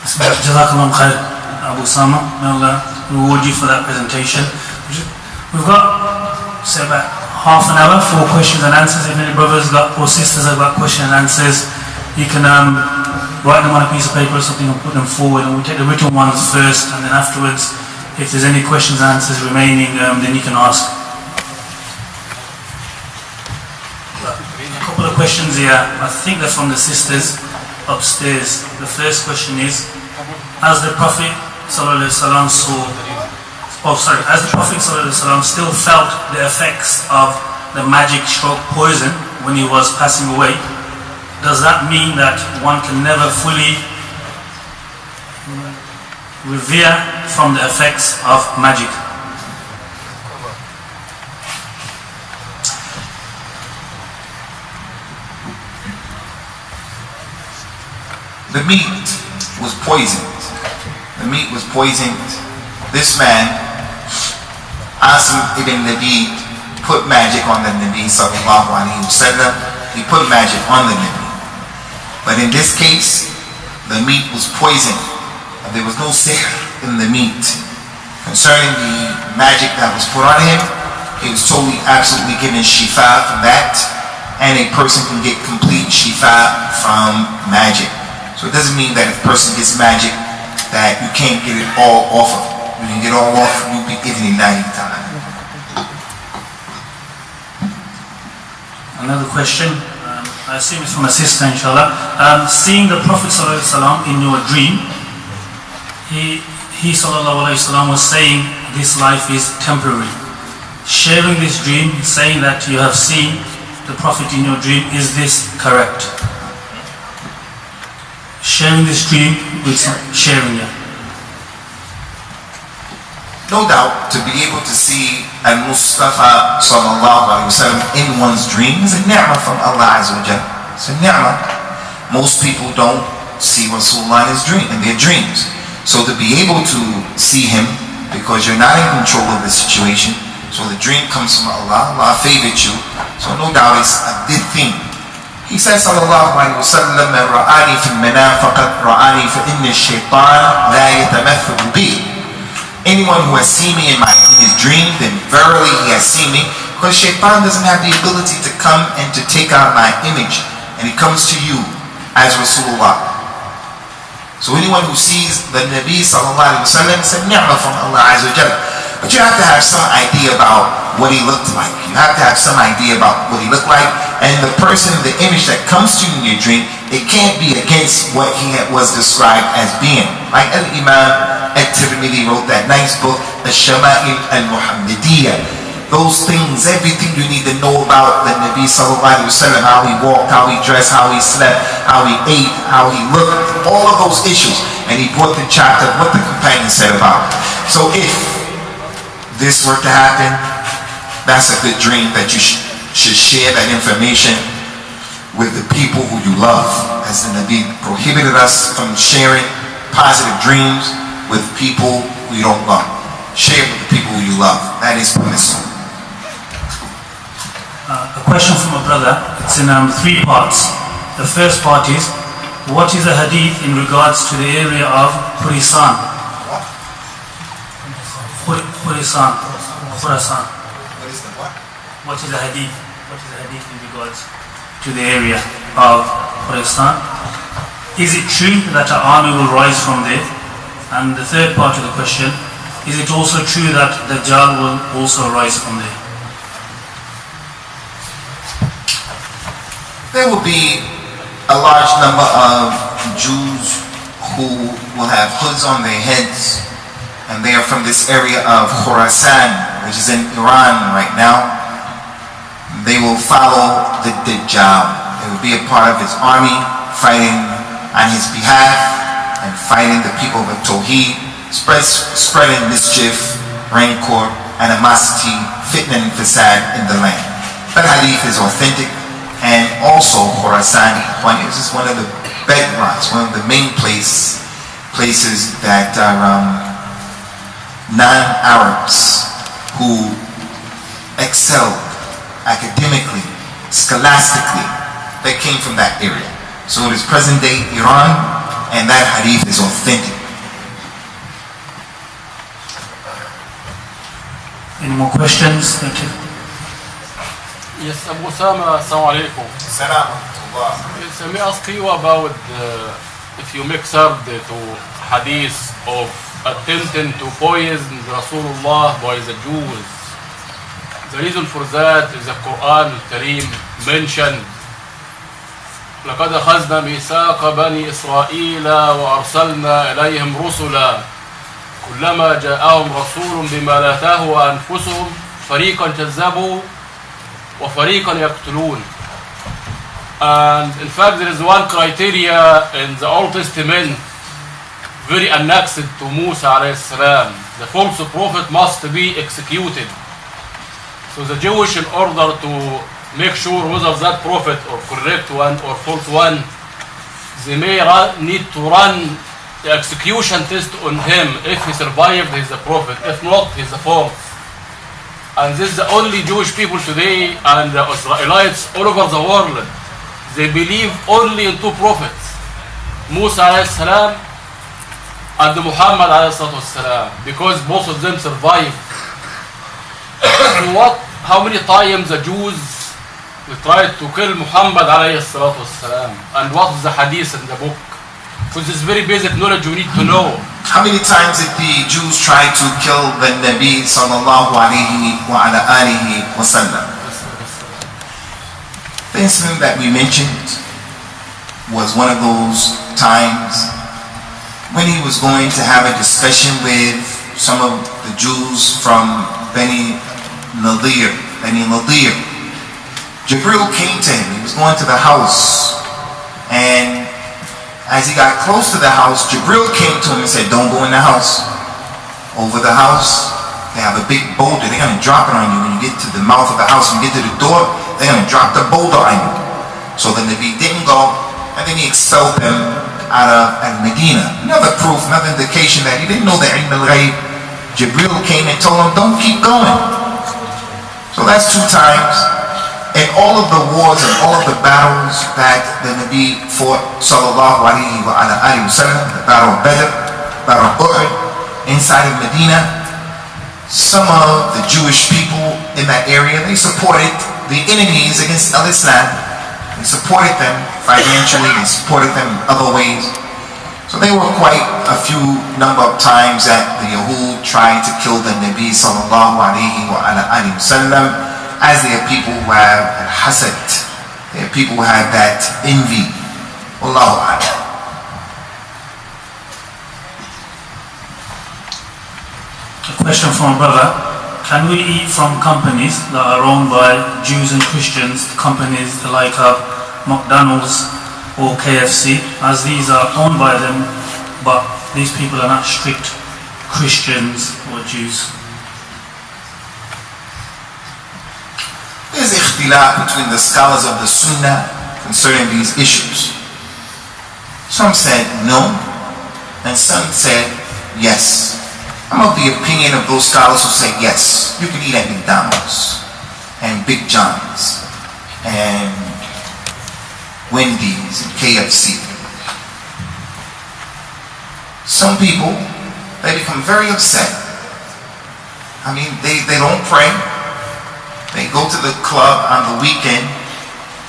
Jazakallah khair, Abu Usamah. May Allah reward you for that presentation. We've got, say, about half an hour for questions and answers. If any brothers or sisters have got questions and answers, you can write them on a piece of paper or something and put them forward, and we'll take the written ones first, and then afterwards, if there's any questions and answers remaining, then you can ask. A couple of questions here. I think they're from the sisters upstairs. The first question is, as the Prophet ﷺ still felt the effects of the magic stroke poison when he was passing away, does that mean that one can never fully revere from the effects of magic? The meat was poisoned. The meat was poisoned. This man, Asim ibn Nabi, put magic on the Nabi sallallahu alayhi wa sallam. He put magic on the Nabi. But in this case, the meat was poisoned. There was no sihr in the meat. Concerning the magic that was put on him, he was totally, absolutely given shifa from that. And a person can get complete shifa from magic. So it doesn't mean that if a person gets magic that you can't get it all off of him. You can get all off, you'll be given it 90 times. Another question, I assume it's from a sister, inshallah. Seeing the Prophet ﷺ in your dream, he ﷺ was saying this life is temporary. Sharing this dream, saying that you have seen the Prophet in your dream, is this correct? Sharing this dream with sharing it. No doubt, to be able to see al-Mustafa sallallahu alayhi wa sallam in one's dream is a ni'mah from Allah Azza wa Jalla. It's a ni'mah. Most people don't see Rasulullah in their dreams. So to be able to see him, because you're not in control of the situation, so the dream comes from Allah, Allah favored you, so no doubt it's a good thing. He says sallallahu alayhi wa sallam, ra'ani fi al-manam faqad ra'ani fa inna ash-shaytan la yatamathalu bi. Anyone who has seen me in his dream, then verily he has seen me, because shaitan doesn't have the ability to come and to take out my image, and he comes to you as Rasulullah. So anyone who sees the Nabi sallallahu alayhi wa sallam, it's a ni'mah from Allah Azza wa Jalla. But you have to have some idea about what he looked like. You have to have some idea about what he looked like, and the person, the image that comes to you in your dream, it can't be against what he was described as being. Like Al-Imam At-Tirmidhi wrote that nice book, Al-Shama'il Al-Muhammadiyya. Those things, everything you need to know about the Nabi sallallahu alayhi wa sallam, how he walked, how he dressed, how he slept, how he ate, how he looked, all of those issues. And he brought the chapter of what the companions said about it. So if this were to happen, that's a good dream that you should share that information with the people who you love, as the Nabi prohibited us from sharing positive dreams with people who you don't love. Share with the people who you love. That is permissible. A question from a brother. It's in 3 parts. The first part is, what is a hadith in regards to the area of Khurasan? Khurasan. What is the what? What is a hadith? What is a hadith in regards to the area of Khurasan? Is it true that an army will rise from there? And the third part of the question, is it also true that Dajjal will also rise from there? There will be a a large number of Jews who will have hoods on their heads, and they are from this area of Khorasan, which is in Iran right now. They will follow the Dajjal. They will be a part of his army, fighting on his behalf and fighting the people of Tawheed, spreading mischief, rancor, animosity, fitna and fasad in the land. That hadith is authentic, and also Khorasan is one of the bedrocks, one of the main places that are non-Arabs who excelled academically, scholastically. They came from that area. So it is present-day Iran, and that hadith is authentic. Any more questions? Yes, Abu Usamah, assalamu alaikum. Yes, let me ask you about if you mix up the two hadiths of attempting to poison Rasulullah by the Jews. The reason for that is the Quran al-Kareem mentioned لقد أخذنا ميثاق بني إسرائيل وأرسلنا إليهم رسلا كلما جاءهم رسول بما لا تهوى أنفسهم فريقا كذبوا وفريقا يقتلون. And in fact there is one criteria in the Old Testament very annexed to Musa alayhi salam. The false prophet must be executed. So the Jewish, in order to make sure whether that prophet or correct one or false one, they may need to run the execution test on him. If he survived, he's a prophet. If not, he's a false. And this is the only Jewish people today and the Israelites all over the world. They believe only in two prophets, Musa alayhi salam and Muhammad alayhi salam, because both of them survived. So how many times the Jews tried to kill Muhammad alayhi salam, and what is the hadith in the book? Because this is very basic knowledge you need to know. How many times did the Jews try to kill the Nabi sallallahu alayhi wa ala alihi wa sallam? The incident that we mentioned was one of those times when he was going to have a discussion with some of the Jews from Bani Nadir. Jibril came to him. He was going to the house, and as he got close to the house, Jibril came to him and said, "Don't go in the house. Over the house, they have a big boulder. They're going to drop it on you when you get to the mouth of the house. When you get to the door, they're going to drop the boulder on you." So the Nabi didn't go, and then he expelled them out of Medina. Another proof, another indication that he didn't know the ilm al-ghaib. Jibril came and told him, "Don't keep going." So that's two times. In all of the wars and all of the battles that the Nabi fought, sallallahu alayhi wa ala alihi wa sallam, the battle of Badr, battle of Uhud, inside of Medina, some of the Jewish people in that area, they supported the enemies against al-Islam. They supported them financially, they supported them in other ways. So there were quite a few number of times that the Yahud tried to kill the Nabi sallallahu alayhi wa ala alihi wa sallam, as they are people who have al-hasad, they are people who have that envy. Wallahu a'lam. A question from a brother: can we eat from companies that are owned by Jews and Christians, companies like McDonald's or KFC, as these are owned by them, but these people are not strict Christians or Jews? There's ikhtilaf between the scholars of the Sunnah concerning these issues. Some said no, and some said yes. I'm of the opinion of those scholars who say yes, you can eat at McDonald's and Big John's and Wendy's and KFC. Some people, they become very upset. I mean, they don't pray. They go to the club on the weekend.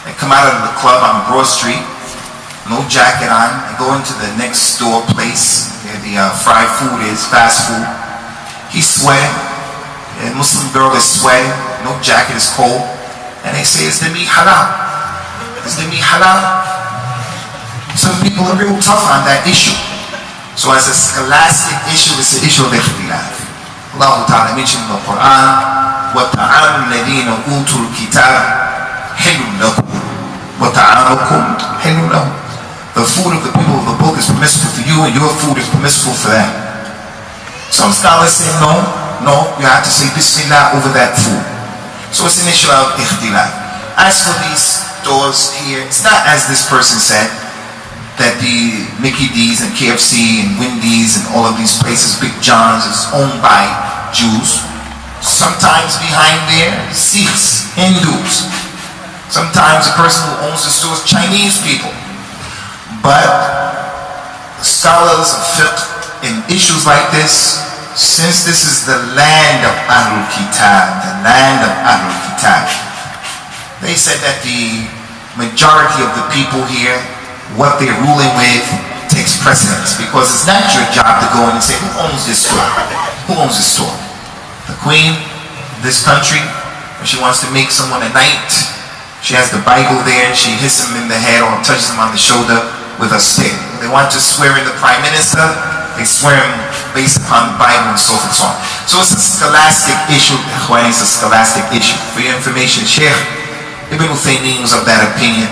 They come out of the club on Broad Street, no jacket on. They go into the next door place where the fried food is, fast food. He's sweating. A Muslim girl is sweating. No jacket, is cold. And they say, "Is the meat halal? Is the meat halal?" Some people are real tough on that issue. So as a scholastic issue, it's an issue of ikhtilaf. Allah Ta'ala mentioned in the Quran, وَتَعَامُ الَّذِينَ أُوتُوا الْكِتَابَ حِلٌّ لَكُمْ وَتَعَامُكُمْ حِلٌّ لَهُمْ. The food of the people of the book is permissible for you, and your food is permissible for them. Some scholars say no, you have to say Bismillah over that food. So it's an issue of ikhtilaf. As for these stores here, it's not as this person said, that the Mickey D's and KFC and Wendy's and all of these places, Big John's, is owned by Jews. Sometimes behind there, Sikhs, Hindus. Sometimes the person who owns the store is Chinese people. But scholars of fiqh in issues like this, since this is the land of Ahlul Kitab, they said that the majority of the people here, what they're ruling with takes precedence, because it's not your job to go in and say, who owns this store? Who owns this store? The queen of this country, when she wants to make someone a knight, she has the Bible there and she hits him in the head or touches him on the shoulder with a stick. They want to swear in the prime minister, they swear him based upon the Bible and so forth and so on. So it's a scholastic issue. It's a scholastic issue. For your information, Sheikh Ibn Uthaymeen was of that opinion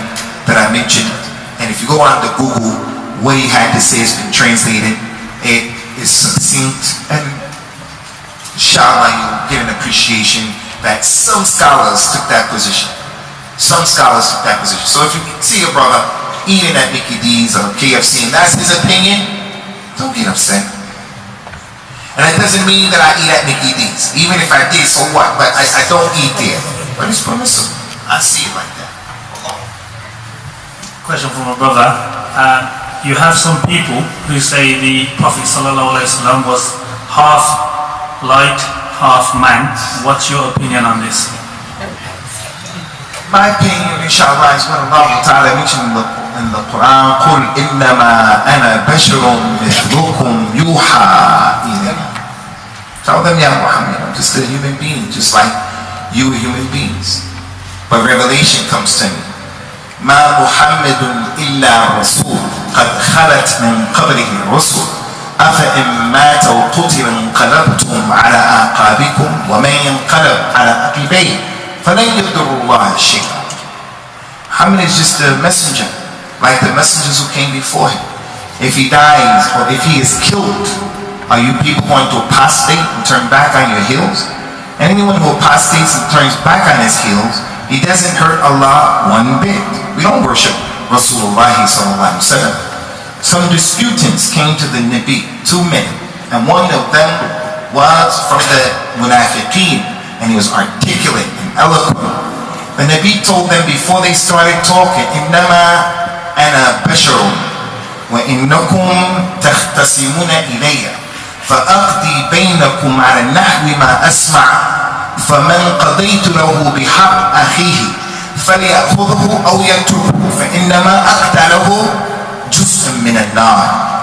that I mentioned. And if you go on to Google, what he had to say has been translated. It is succinct, and inshallah you'll get an appreciation that some scholars took that position. So if you see a brother eating at Mickey D's or KFC and that's his opinion, don't get upset. And that doesn't mean that I eat at Mickey D's. Even if I did, so what? But I don't eat there. But it's permissible. I see it like that. Question from a brother. You have some people who say the Prophet ﷺ was half light, half man. What's your opinion on this? My opinion, inshallah, is what Allah Ta'ala mentioned in the Quran. قُلْ إِنَّمَا أَنَا بَشَرٌ مِثْلُكُمْ يُوحَى إِلَيَّ. Tell them, Ya Muhammad, I'm just a human being, just like you are human beings. But revelation comes to me. ما محمد إلا رسول قد خلت من قبله الرسل أفإن مات وقتل انقلبتم على أعقابكم ومن ينقلب على عقبيه فلن يضر الله شيئا. Muhammad is just a messenger, like the messengers who came before him. If he dies or if he is killed, are you people going to apostate and turn back on your heels? And anyone who apostates and turns back on his heels, he doesn't hurt Allah one bit. We don't worship Rasulullah sallallahu alaihi wasallam. Some disputants came to the Nabi, 2 men, and one of them was from the Munafiqeen, and he was articulate and eloquent. The Nabi told them before they started talking, إِنَّمَا أَنَا بَشَرٌ وَإِنَّكُمْ تَخْتَصِمُونَ إِلَيَّ فَأَقْضِي بَيْنَكُمْ عَلَى النَّحْوِ مَا أَسْمَعُ فَمَنْ قَضَيْتُ لَهُ بِحَقِّ أَخِيهِ فَلْيَأْخُذْهُ أَوْ يَتْرُكْهُ فَإِنَّمَا أَقْتَلَهُ جُزْءٌ مِنَ النَّارِ.